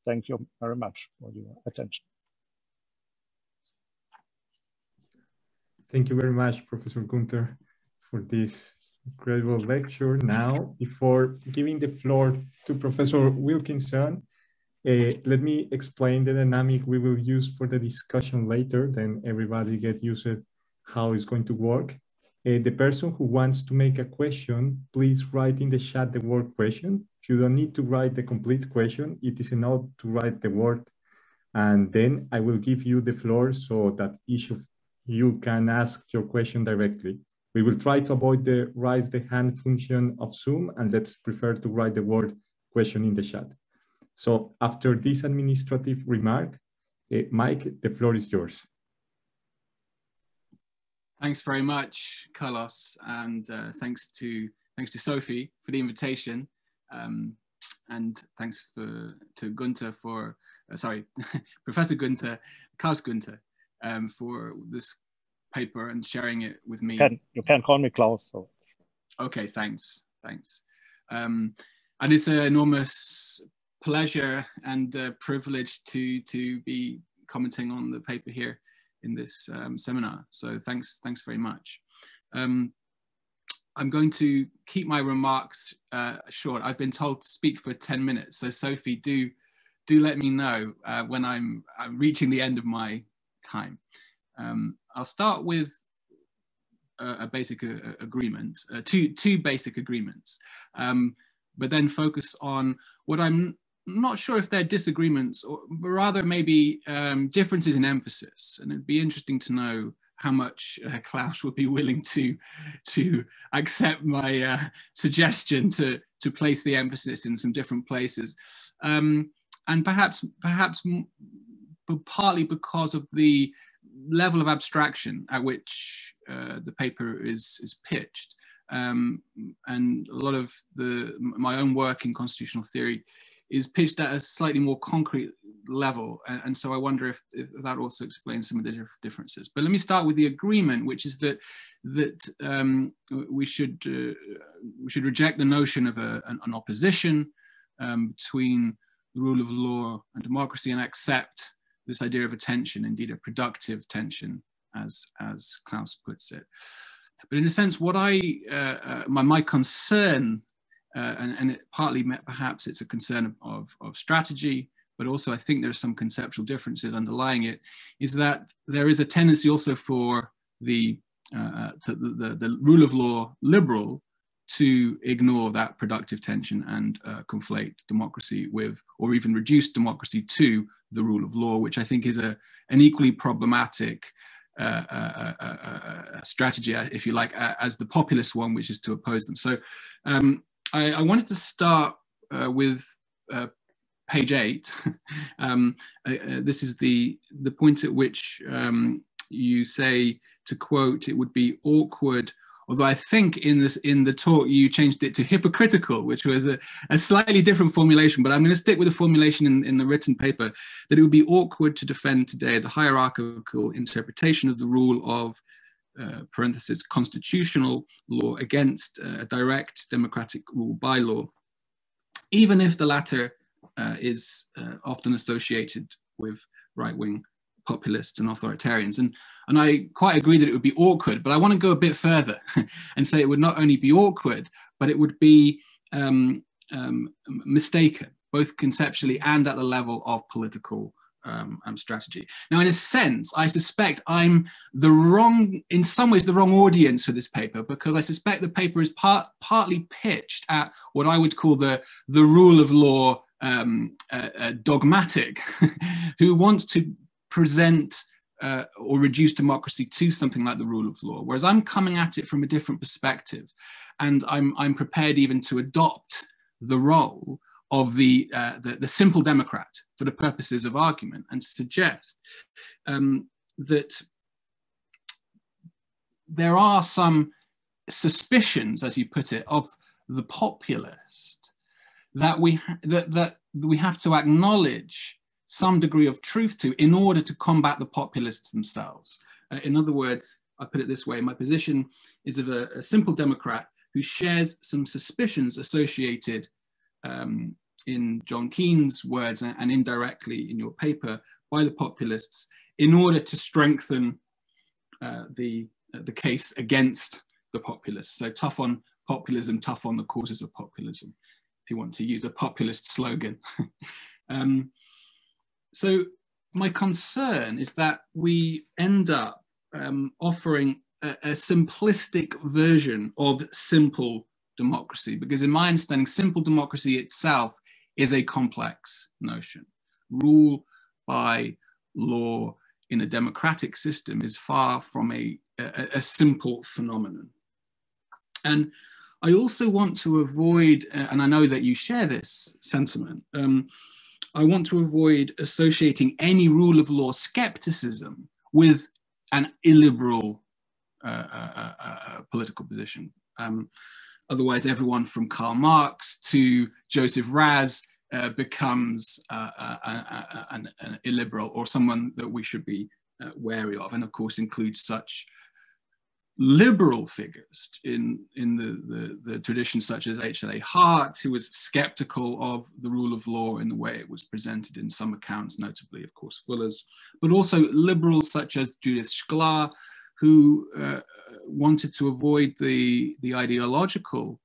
Thank you very much for your attention. Thank you very much, Professor Günther, for this incredible lecture. Now, before giving the floor to Professor Wilkinson, let me explain the dynamic we will use for the discussion later, then everybody get used to how it's going to work. The person who wants to make a question, please write in the chat the word question. You don't need to write the complete question. It is enough to write the word, and then I will give you the floor so that each of you can ask your question directly. We will try to avoid the raise the hand function of Zoom, and let's prefer to write the word question in the chat. So after this administrative remark, Mike, the floor is yours. Thanks very much, Klaus, and thanks to Sophie for the invitation, and thanks to Günther for Professor Günther, Klaus Günther, for this paper and sharing it with me. You can call me Klaus. So. Okay, thanks. And it's an enormous pleasure and privilege to be commenting on the paper here in this seminar. So thanks very much. I'm going to keep my remarks short. I've been told to speak for 10 minutes. So Sophie, do let me know when I'm reaching the end of my time. I'll start with a basic agreement, two basic agreements, but then focus on what I'm not sure if they're disagreements, but rather maybe differences in emphasis. And it'd be interesting to know how much Klaus would be willing to accept my suggestion to place the emphasis in some different places, and perhaps partly because of the level of abstraction at which the paper is pitched, and a lot of my own work in constitutional theory is pitched at a slightly more concrete level, and so I wonder if that also explains some of the differences. But let me start with the agreement, which is that we should reject the notion of an opposition between the rule of law and democracy, and accept this idea of a tension, indeed a productive tension, as Klaus puts it. But in a sense, what my concern, and it partly perhaps it's a concern of strategy, but also I think there's some conceptual differences underlying it, is that there is a tendency also for the rule of law liberal to ignore that productive tension and conflate democracy with, or even reduce democracy to, the rule of law, which I think is an equally problematic strategy, if you like, as the populist one, which is to oppose them. So I wanted to start with page 8. This is the point at which you say, to quote, it would be awkward, although I think in the talk you changed it to hypocritical, which was a slightly different formulation, but I'm going to stick with the formulation in the written paper, that it would be awkward to defend today the hierarchical interpretation of the rule of parenthesis, constitutional law against direct democratic rule by law, even if the latter is often associated with right-wing populists and authoritarians. And I quite agree that it would be awkward, but I want to go a bit further and say it would not only be awkward, but it would be mistaken, both conceptually and at the level of political strategy. Now, in a sense, I suspect I'm in some ways, the wrong audience for this paper, because I suspect the paper is partly pitched at what I would call the rule of law dogmatic, who wants to present or reduce democracy to something like the rule of law, whereas I'm coming at it from a different perspective, and I'm prepared even to adopt the role of the simple Democrat for the purposes of argument, and to suggest that there are some suspicions, as you put it, of the populist that we have to acknowledge some degree of truth to in order to combat the populists themselves. In other words, I put it this way: my position is of a simple Democrat who shares some suspicions associated, in John Keene's words and indirectly in your paper, by the populists, in order to strengthen the case against the populists. So tough on populism, tough on the causes of populism, if you want to use a populist slogan. So my concern is that we end up offering a simplistic version of simple democracy, because in my understanding, simple democracy itself is a complex notion. Rule by law in a democratic system is far from a simple phenomenon. And I also want to avoid, and I know that you share this sentiment, I want to avoid associating any rule of law skepticism with an illiberal political position. Otherwise, everyone from Karl Marx to Joseph Raz becomes an illiberal, or someone that we should be wary of, and of course includes such liberal figures in the tradition, such as H.L.A. Hart, who was skeptical of the rule of law in the way it was presented in some accounts, notably, of course, Fuller's, but also liberals such as Judith Shklar, who wanted to avoid the ideological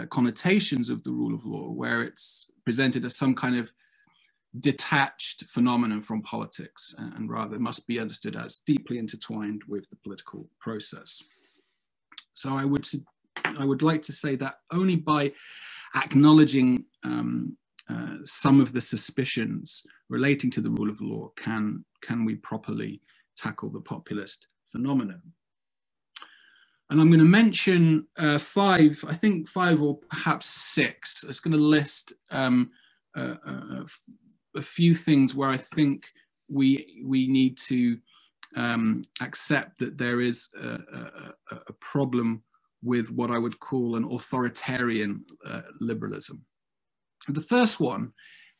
connotations of the rule of law, where it's presented as some kind of detached phenomenon from politics, and rather must be understood as deeply intertwined with the political process. So I would like to say that only by acknowledging some of the suspicions relating to the rule of law can we properly tackle the populist phenomenon. And I'm going to mention five or perhaps six. I was going to list a few things where I think we need to accept that there is a problem with what I would call an authoritarian liberalism. The first one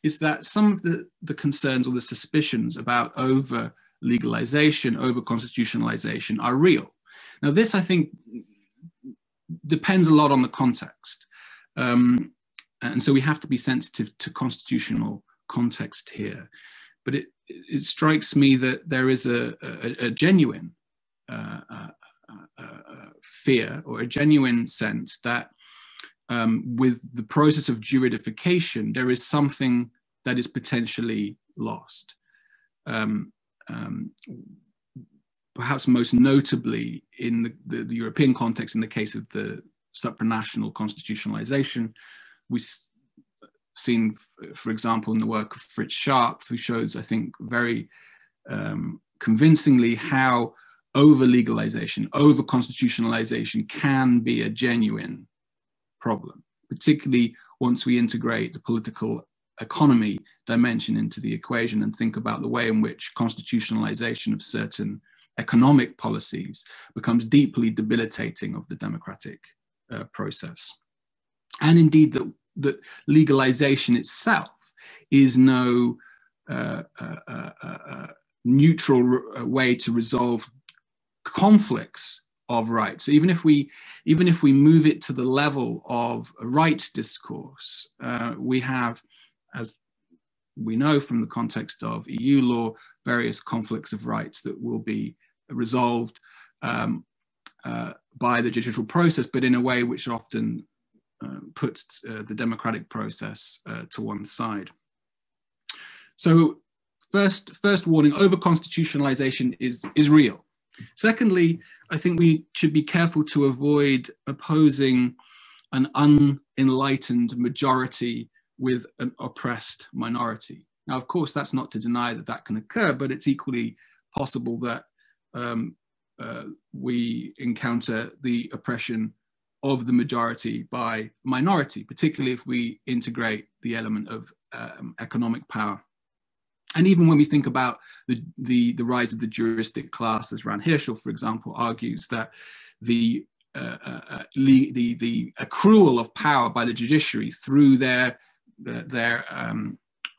is that some of the concerns or the suspicions about over-legalization, over-constitutionalization are real. Now, this, I think, depends a lot on the context. And so we have to be sensitive to constitutional context here. But it strikes me that there is a genuine fear, or a genuine sense that with the process of juridification, there is something that is potentially lost. Perhaps most notably in the European context, in the case of the supranational constitutionalization, we've seen, for example, in the work of Fritz Sharp, who shows, I think, very convincingly how over-legalization, over-constitutionalization can be a genuine problem, particularly once we integrate the political economy dimension into the equation and think about the way in which constitutionalization of certain economic policies becomes deeply debilitating of the democratic process. And indeed that legalization itself is no neutral way to resolve conflicts of rights. Even if we move it to the level of a rights discourse, we have, as we know from the context of EU law, various conflicts of rights that will be resolved by the judicial process, but in a way which often puts the democratic process to one side. So first warning, over-constitutionalization is real. Secondly, I think we should be careful to avoid opposing an unenlightened majority with an oppressed minority. Now, of course, that's not to deny that that can occur, but it's equally possible that we encounter the oppression of the majority by minority, particularly if we integrate the element of economic power. And even when we think about the rise of the juristic class, as Ran Hirschel, for example, argues that the accrual of power by the judiciary through their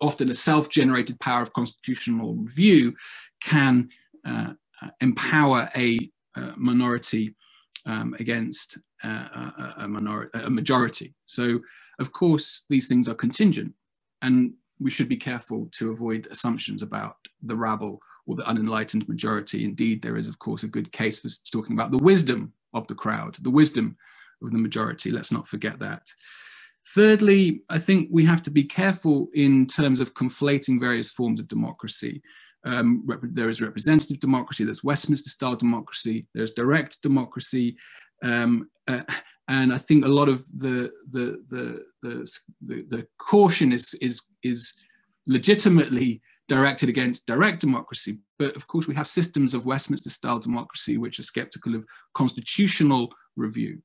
often a self-generated power of constitutional review can empower a minority against a majority. So, of course, these things are contingent, and we should be careful to avoid assumptions about the rabble or the unenlightened majority. Indeed, there is, of course, a good case for talking about the wisdom of the crowd, the wisdom of the majority. Let's not forget that. Thirdly, I think we have to be careful in terms of conflating various forms of democracy. There is representative democracy, there's Westminster-style democracy, there's direct democracy, and I think a lot of the caution is legitimately directed against direct democracy. But of course, we have systems of Westminster-style democracy which are skeptical of constitutional review,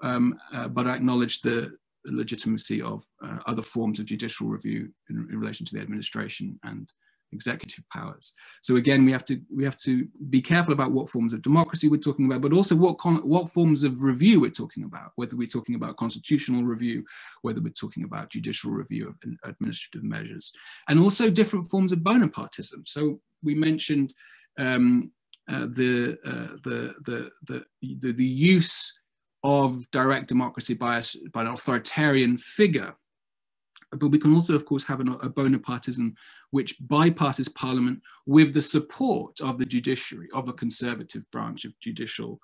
but I acknowledge the legitimacy of other forms of judicial review in relation to the administration and executive powers. So again, we have to be careful about what forms of democracy we're talking about, but also what forms of review we're talking about, whether we're talking about constitutional review, whether we're talking about judicial review of administrative measures, and also different forms of Bonapartism. So we mentioned the use of direct democracy by an authoritarian figure. But we can also, of course, have a Bonapartism which bypasses Parliament with the support of the judiciary, of a conservative branch of judicial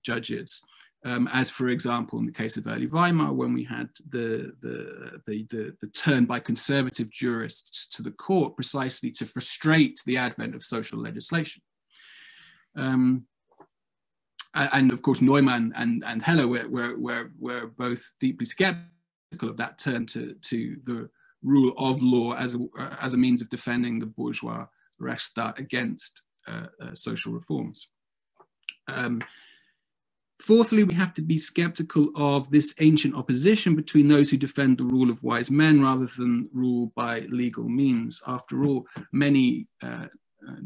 judges. As, for example, in the case of early Weimar, when we had the turn by conservative jurists to the court precisely to frustrate the advent of social legislation. And of course, Neumann and Heller were both deeply skeptical of that turn to the rule of law as a means of defending the bourgeois Rechtsstaat against social reforms. Fourthly, we have to be skeptical of this ancient opposition between those who defend the rule of wise men rather than rule by legal means. After all, many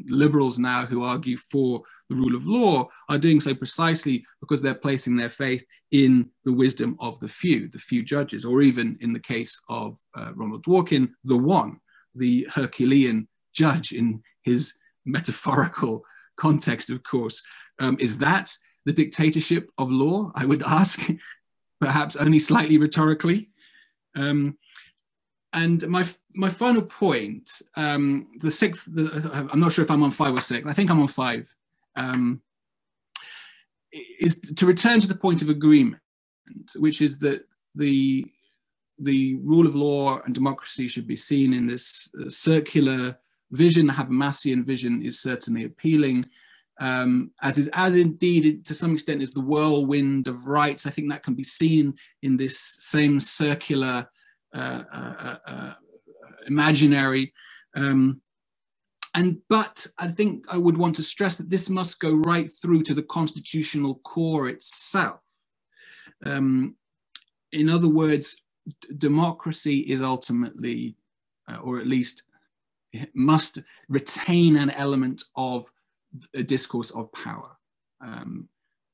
liberals now who argue for the rule of law are doing so precisely because they're placing their faith in the wisdom of the few judges, or even in the case of Ronald Dworkin, the Herculean judge in his metaphorical context, of course. Is that the dictatorship of law? I would ask, perhaps only slightly rhetorically. And my final point, the sixth, I'm not sure if I'm on 5 or 6, I think I'm on 5, is to return to the point of agreement, which is that the rule of law and democracy should be seen in this circular vision. The Habermasian vision is certainly appealing, as indeed to some extent is the whirlwind of rights. I think that can be seen in this same circular imaginary, but I think I would want to stress that this must go right through to the constitutional core itself. In other words, democracy is ultimately, or at least must retain an element of a discourse of power,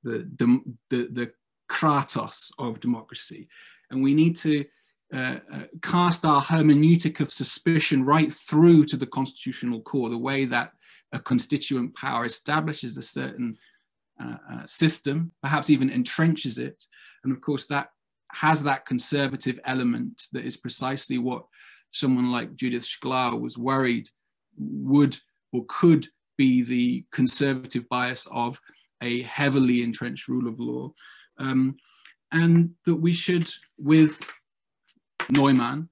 the kratos of democracy. And we need to cast our hermeneutic of suspicion right through to the constitutional core, the way that a constituent power establishes a certain system, perhaps even entrenches it. And of course, that has that conservative element that is precisely what someone like Judith Schlau was worried would or could be the conservative bias of a heavily entrenched rule of law. And that we should, with Neumann,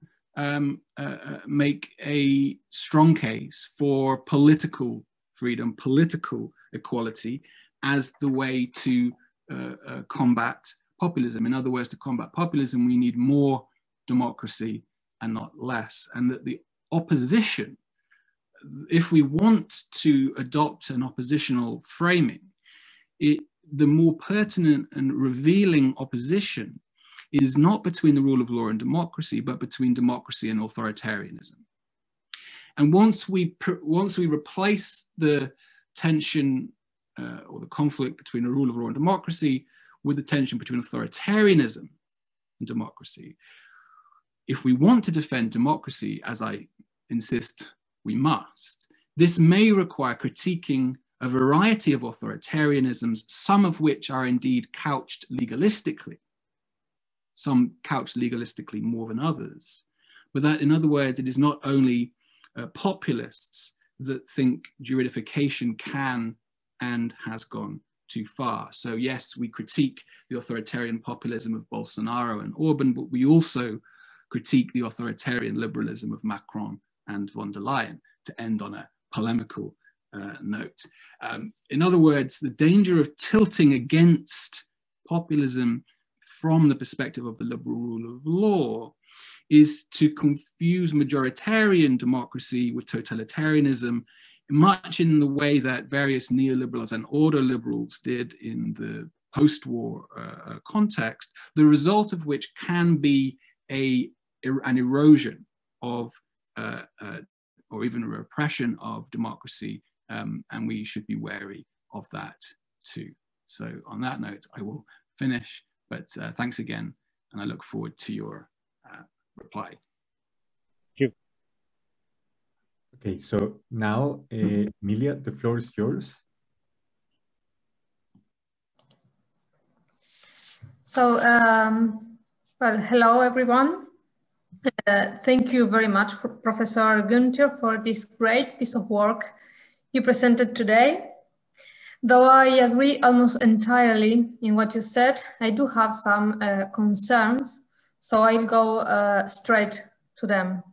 make a strong case for political freedom, political equality as the way to combat populism. In other words, to combat populism, we need more democracy and not less. And that the opposition, if we want to adopt an oppositional framing, the more pertinent and revealing opposition is not between the rule of law and democracy, but between democracy and authoritarianism. And once we replace the tension or the conflict between the rule of law and democracy with the tension between authoritarianism and democracy, if we want to defend democracy, as I insist we must, this may require critiquing a variety of authoritarianisms, some of which are indeed couched legalistically, some couched legalistically more than others. But that, in other words, it is not only populists that think juridification can and has gone too far. So yes, we critique the authoritarian populism of Bolsonaro and Orban, but we also critique the authoritarian liberalism of Macron and von der Leyen, to end on a polemical note. In other words, the danger of tilting against populism from the perspective of the liberal rule of law is to confuse majoritarian democracy with totalitarianism, much in the way that various neoliberals and order liberals did in the post-war context, the result of which can be an erosion of or even a repression of democracy, and we should be wary of that too. So on that note, I will finish, but thanks again, and I look forward to your reply. Thank you. Okay, so now, Emilia, the floor is yours. So, well, hello, everyone. Thank you very much, Professor Günther, for this great piece of work you presented today. Though I agree almost entirely in what you said, I do have some concerns, so I'll go straight to them.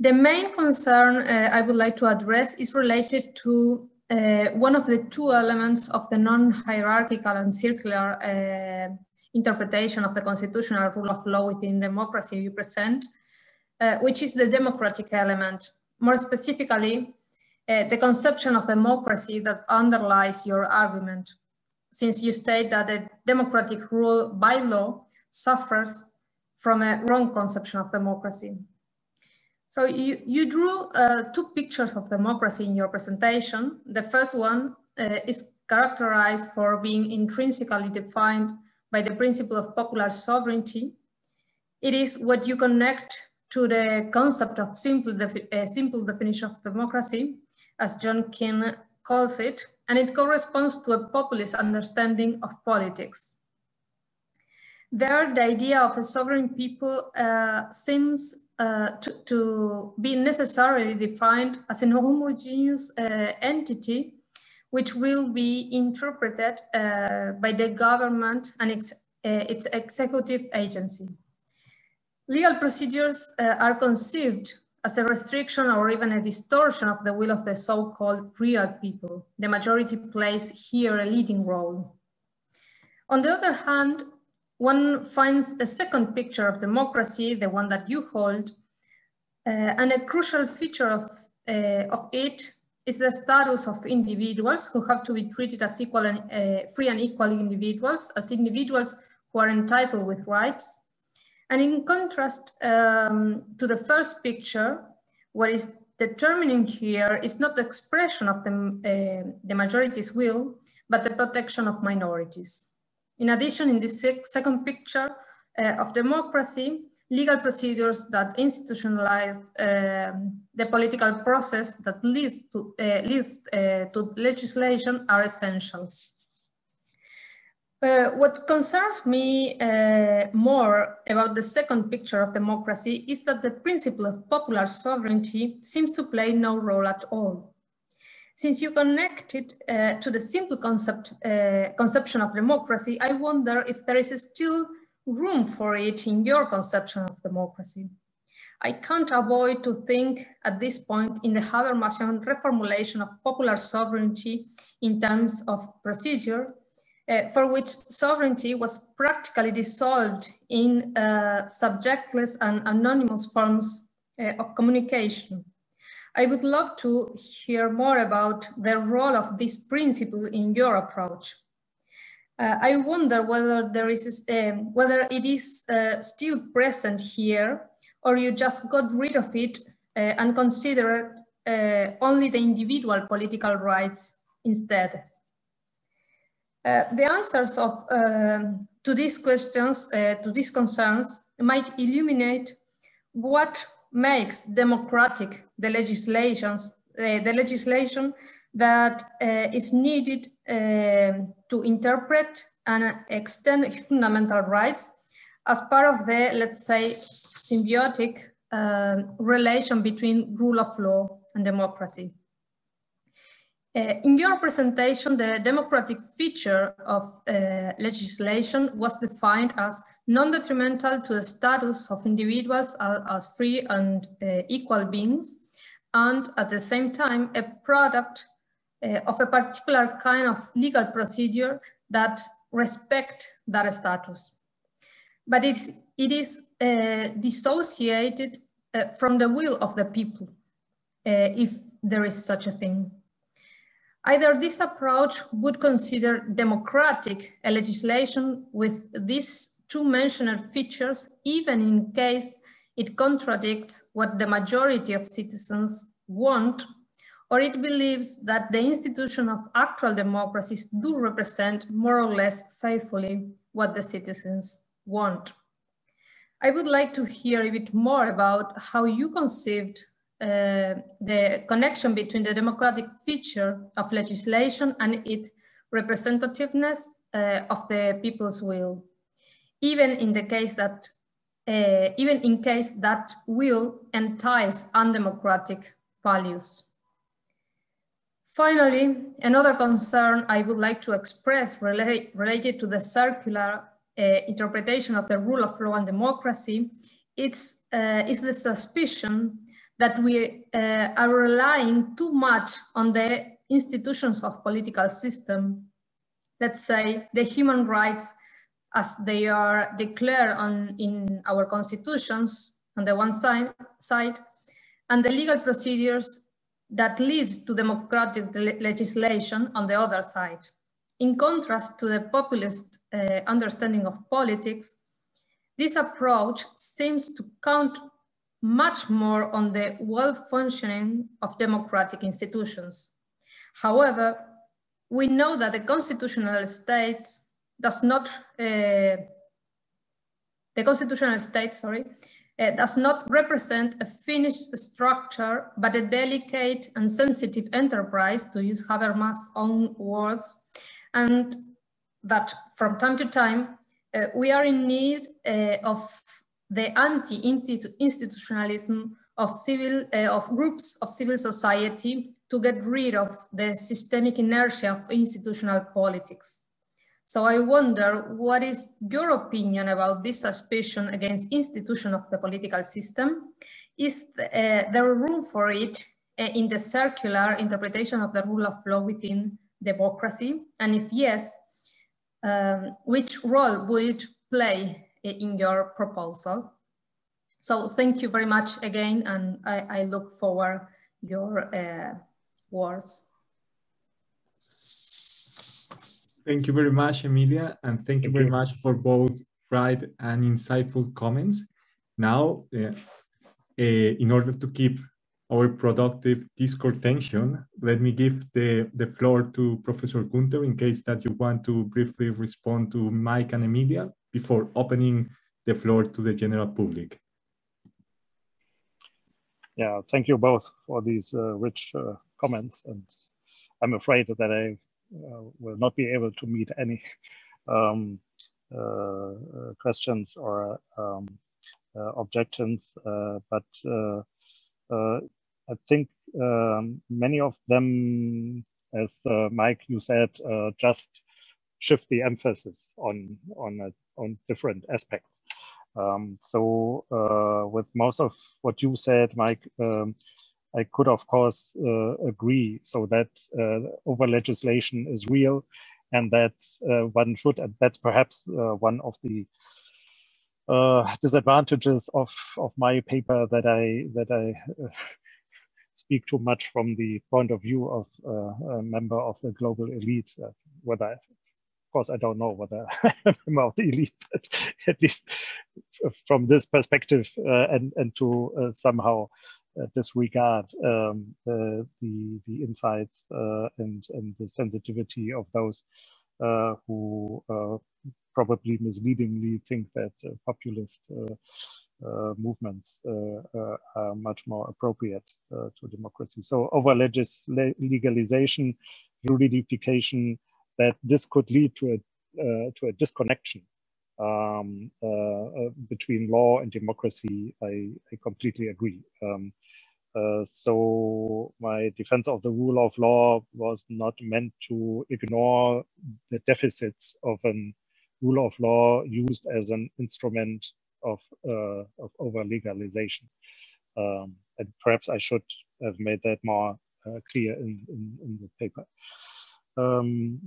The main concern I would like to address is related to one of the two elements of the non-hierarchical and circular interpretation of the constitutional rule of law within democracy you present, which is the democratic element. More specifically, the conception of democracy that underlies your argument, since you state that a democratic rule by law suffers from a wrong conception of democracy. So you drew two pictures of democracy in your presentation. The first one is characterized for being intrinsically defined by the principle of popular sovereignty. It is what you connect to the concept of simple definition of democracy, as John King calls it, and it corresponds to a populist understanding of politics. There, the idea of a sovereign people seems to be necessarily defined as an homogeneous entity which will be interpreted by the government and its executive agency. Legal procedures are conceived as a restriction or even a distortion of the will of the so-called real people. The majority plays here a leading role. On the other hand, one finds a second picture of democracy, the one that you hold, and a crucial feature of it is the status of individuals who have to be treated as equal and free and equal individuals, as individuals who are entitled with rights. And in contrast to the first picture, what is determining here is not the expression of the majority's will, but the protection of minorities. In addition, in this second picture, of democracy, legal procedures that institutionalize the political process that leads to legislation are essential. What concerns me more about the second picture of democracy is that the principle of popular sovereignty seems to play no role at all. Since you connect it to the simple conception of democracy, I wonder if there is still room for it in your conception of democracy. I can't avoid to think at this point in the Habermasian reformulation of popular sovereignty in terms of procedure, for which sovereignty was practically dissolved in subjectless and anonymous forms of communication. I would love to hear more about the role of this principle in your approach. I wonder whether it is still present here, or you just got rid of it and consider only the individual political rights instead. The answers to these questions, to these concerns, might illuminate what makes democratic the legislation that is needed to interpret and extend fundamental rights as part of the, let's say, symbiotic relation between rule of law and democracy. In your presentation, the democratic feature of legislation was defined as non-detrimental to the status of individuals as free and equal beings, and at the same time, a product of a particular kind of legal procedure that respect that status. But it is dissociated from the will of the people, if there is such a thing. Either this approach would consider democratic a legislation with these two mentioned features, even in case it contradicts what the majority of citizens want, or it believes that the institution of actual democracies do represent more or less faithfully what the citizens want. I would like to hear a bit more about how you conceived the connection between the democratic feature of legislation and its representativeness of the people's will, even in case that will entails undemocratic values. Finally, another concern I would like to express related to the circular interpretation of the rule of law and democracy is the suspicion that we are relying too much on the institutions of political system, let's say the human rights as they are declared in our constitutions on the one side, and the legal procedures that lead to democratic legislation on the other side. In contrast to the populist understanding of politics, this approach seems to count much more on the well-functioning of democratic institutions. However, we know that the constitutional state does not represent a finished structure, but a delicate and sensitive enterprise, to use Habermas' own words, and that from time to time we are in need of the anti-institutionalism of groups of civil society to get rid of the systemic inertia of institutional politics. So I wonder, what is your opinion about this suspicion against institution of the political system? Is there room for it in the circular interpretation of the rule of law within democracy? And if yes, which role would it play in your proposal? So thank you very much again, and I look forward your words. Thank you very much, Emilia, and thank you very much for both bright and insightful comments. Now, in order to keep our productive discourse tension, let me give the floor to Professor Günther in case that you want to briefly respond to Mike and Emilia before opening the floor to the general public. Yeah, thank you both for these rich comments, and I'm afraid that I will not be able to meet any questions or objections, but I think many of them, as Mike, you said, just shift the emphasis on different aspects. So with most of what you said, Mike, I could of course agree. So that over legislation is real, and that one should, and that's perhaps one of the disadvantages of my paper, that I speak too much from the point of view of a member of the global elite. Whether, of course, I don't know whether I'm a member of the elite, but at least from this perspective, and to somehow disregard the insights and the sensitivity of those who probably misleadingly think that populist movements are much more appropriate to democracy. So over legalization, juridification, that this could lead to a disconnection between law and democracy, I completely agree. So my defense of the rule of law was not meant to ignore the deficits of a rule of law used as an instrument of over-legalization. And perhaps I should have made that more clear in the paper. And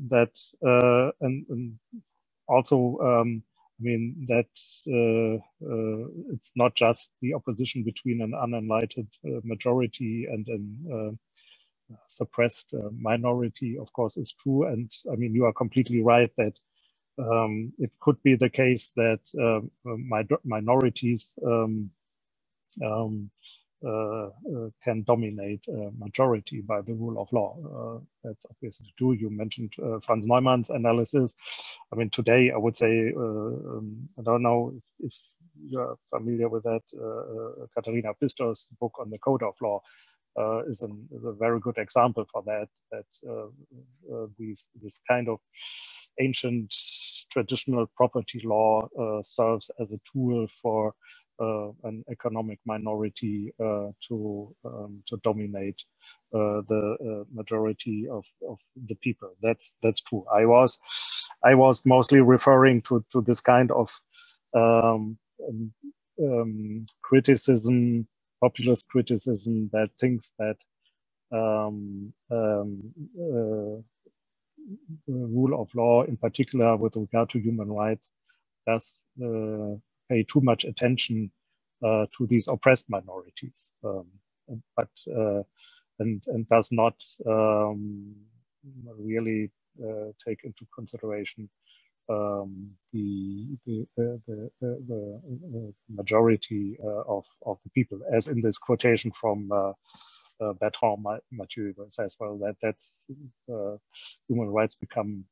also, I mean, that it's not just the opposition between an unenlightened majority and an suppressed minority, of course, is true. And I mean, you are completely right that it could be the case that minorities can dominate a majority by the rule of law. That's obviously true. You mentioned Franz Neumann's analysis. I mean, today I would say, I don't know if you're familiar with that, Katharina Pistor's book on the Code of Law is a very good example for that, this kind of ancient traditional property law serves as a tool for an economic minority to dominate the majority of the people. That's true. I was mostly referring to this kind of criticism, populist criticism, that thinks that rule of law, in particular with regard to human rights, does pay too much attention to these oppressed minorities, but and does not really take into consideration the majority of the people, as in this quotation from Bertrand Mathieu says, well, that's human rights become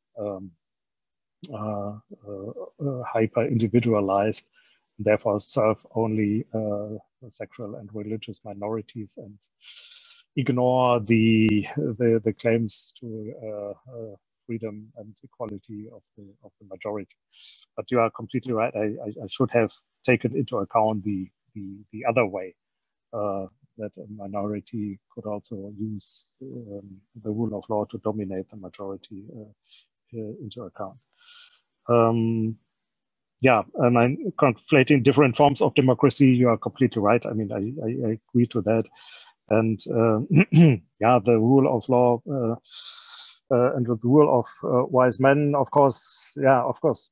hyper individualized, therefore serve only sexual and religious minorities, and ignore the claims to freedom and equality of the majority. But you are completely right. I should have taken into account the other way, that a minority could also use the rule of law to dominate the majority into account. Yeah, and I'm conflating different forms of democracy. You are completely right. I mean, I agree to that. And yeah, the rule of law and the rule of wise men, of course, yeah, of course,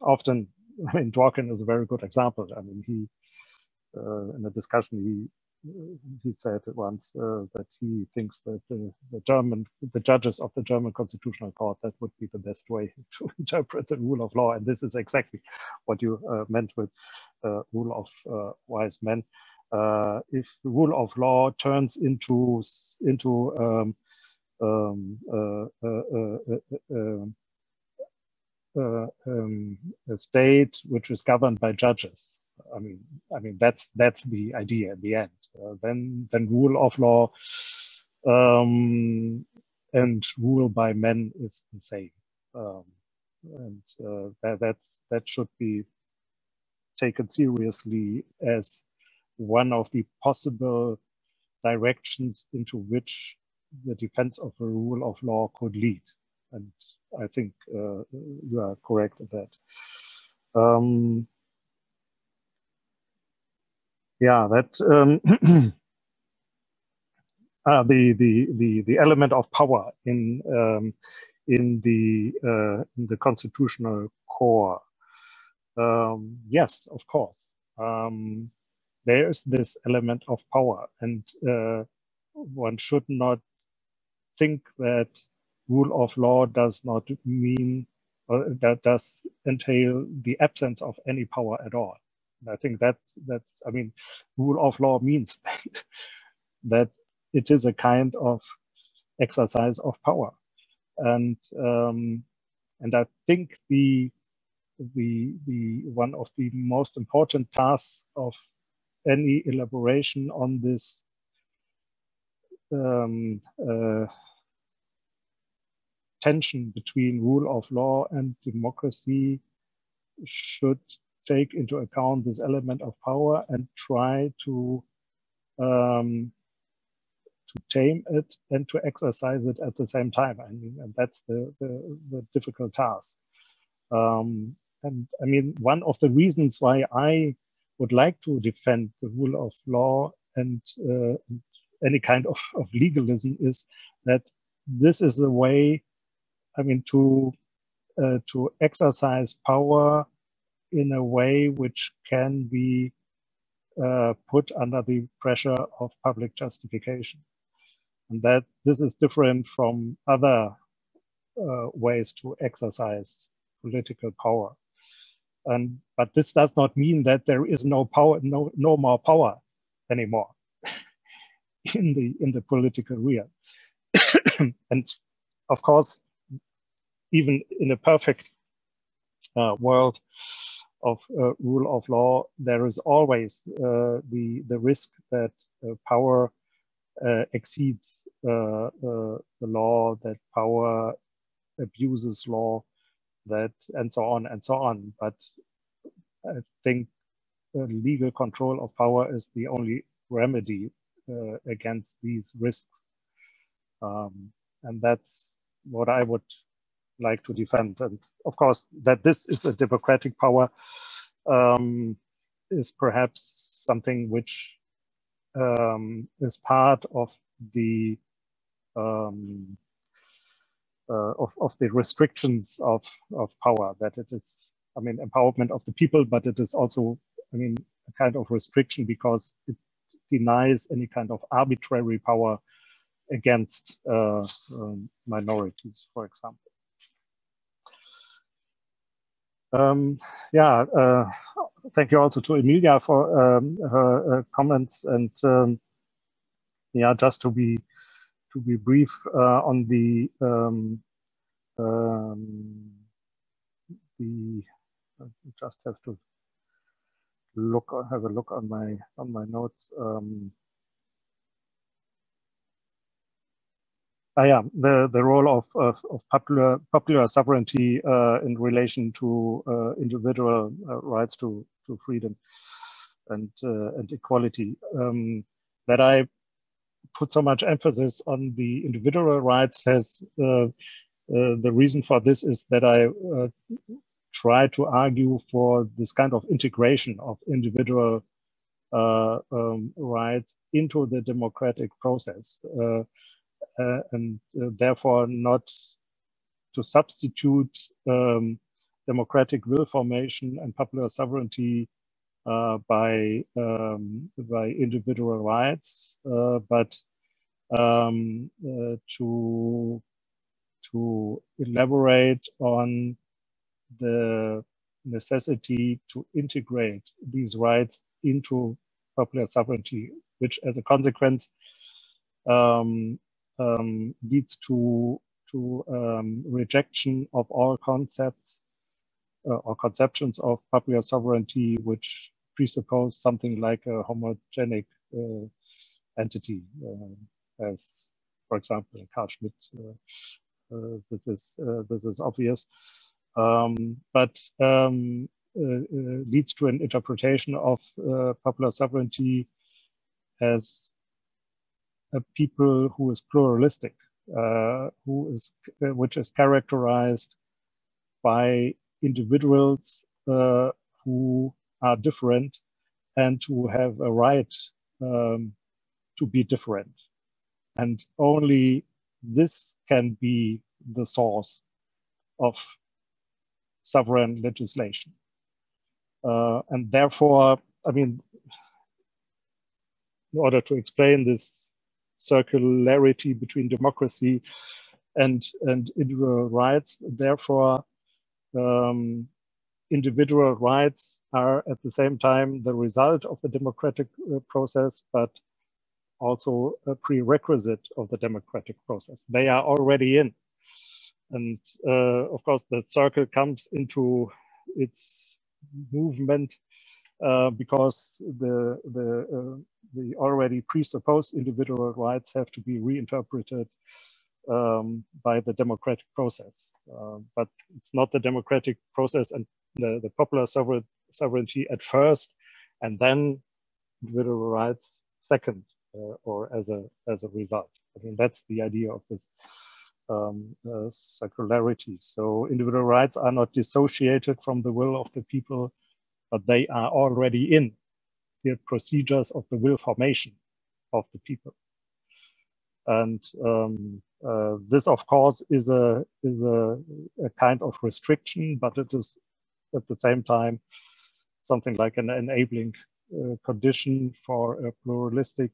often, I mean, Dworkin is a very good example. I mean, he, in a discussion, he said once that he thinks that the judges of the German Constitutional Court, that would be the best way to interpret the rule of law. And this is exactly what you meant with rule of wise men. If the rule of law turns into a state which is governed by judges. I mean that's the idea in the end. Then rule of law and rule by men is the same, that should be taken seriously as one of the possible directions into which the defense of the rule of law could lead. And I think you are correct in that. Yeah, that the element of power in the constitutional core. Yes, of course. There is this element of power, and one should not think that rule of law does not mean, or that does entail the absence of any power at all. And I think that's I mean, rule of law means that it is a kind of exercise of power, and I think the one of the most important tasks of any elaboration on this tension between rule of law and democracy should take into account this element of power and try to tame it and to exercise it at the same time. I mean, and that's the difficult task. And I mean, one of the reasons why I would like to defend the rule of law and any kind of legalism is that this is the way, I mean, to exercise power in a way which can be put under the pressure of public justification. And that this is different from other ways to exercise political power. But this does not mean that there is no power, no more power anymore in the political realm. And of course, even in a perfect world of rule of law, there is always the risk that power exceeds the law, that power abuses law, that and so on and so on. But I think legal control of power is the only remedy against these risks. And that's what I would like to defend. And of course, that this is a democratic power is perhaps something which is part of the restrictions of power, that it is, I mean, empowerment of the people, but it is also, I mean, a kind of restriction because it denies any kind of arbitrary power against minorities, for example. Thank you also to Emilia for her comments, and yeah, just to be brief on the I just have to have a look on my notes. The role of popular sovereignty in relation to individual rights to freedom and equality. That I put so much emphasis on the individual rights has the reason for this is that I try to argue for this kind of integration of individual rights into the democratic process. And therefore not to substitute democratic will formation and popular sovereignty by individual rights, but to elaborate on the necessity to integrate these rights into popular sovereignty, which as a consequence leads to rejection of all concepts or conceptions of popular sovereignty which presuppose something like a homogenic entity, as, for example, in Carl Schmitt, this is obvious, but leads to an interpretation of popular sovereignty as a people who is pluralistic, which is characterized by individuals who are different and who have a right to be different. And only this can be the source of sovereign legislation. And therefore, I mean, in order to explain this circularity between democracy and individual rights, therefore, individual rights are at the same time the result of the democratic process, but also a prerequisite of the democratic process. They are already in. And of course, the circle comes into its movement because the already presupposed individual rights have to be reinterpreted by the democratic process. But it's not the democratic process and the popular sovereignty at first, and then individual rights second, or as a result. I mean, that's the idea of this circularity. So individual rights are not dissociated from the will of the people, but they are already in the procedures of the will formation of the people. And this, of course, is a kind of restriction, but it is at the same time something like an enabling condition for a pluralistic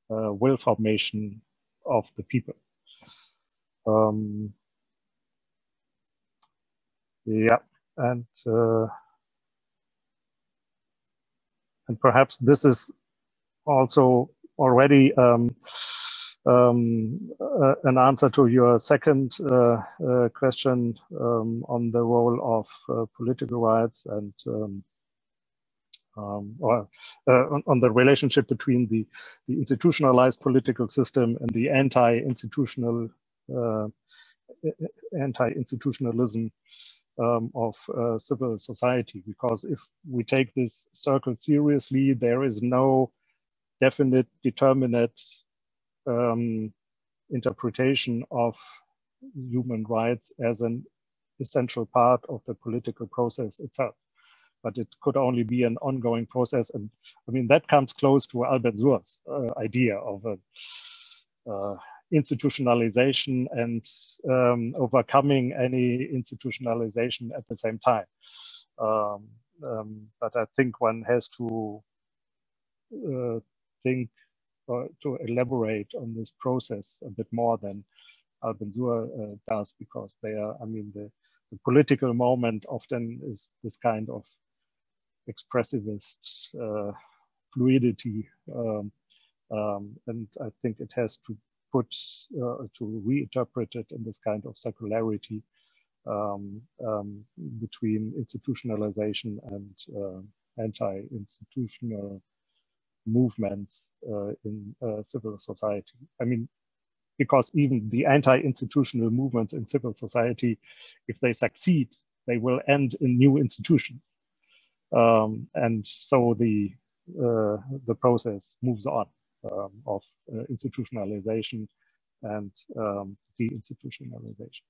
will formation of the people. Yeah, and perhaps this is also already an answer to your second question on the role of political rights and on the relationship between the institutionalized political system and the anti-institutionalism of civil society. Because if we take this circle seriously, there is no definite, determinate interpretation of human rights as an essential part of the political process itself. But it could only be an ongoing process. And I mean, that comes close to Albensur's idea of a institutionalization and overcoming any institutionalization at the same time. But I think one has to think or to elaborate on this process a bit more than Albensur does, because they are, I mean, the political moment often is this kind of expressivist fluidity, and I think it has to put to reinterpret it in this kind of circularity between institutionalization and anti-institutional movements in civil society. I mean, because even the anti-institutional movements in civil society, if they succeed, they will end in new institutions. And so the process moves on of institutionalization and deinstitutionalization.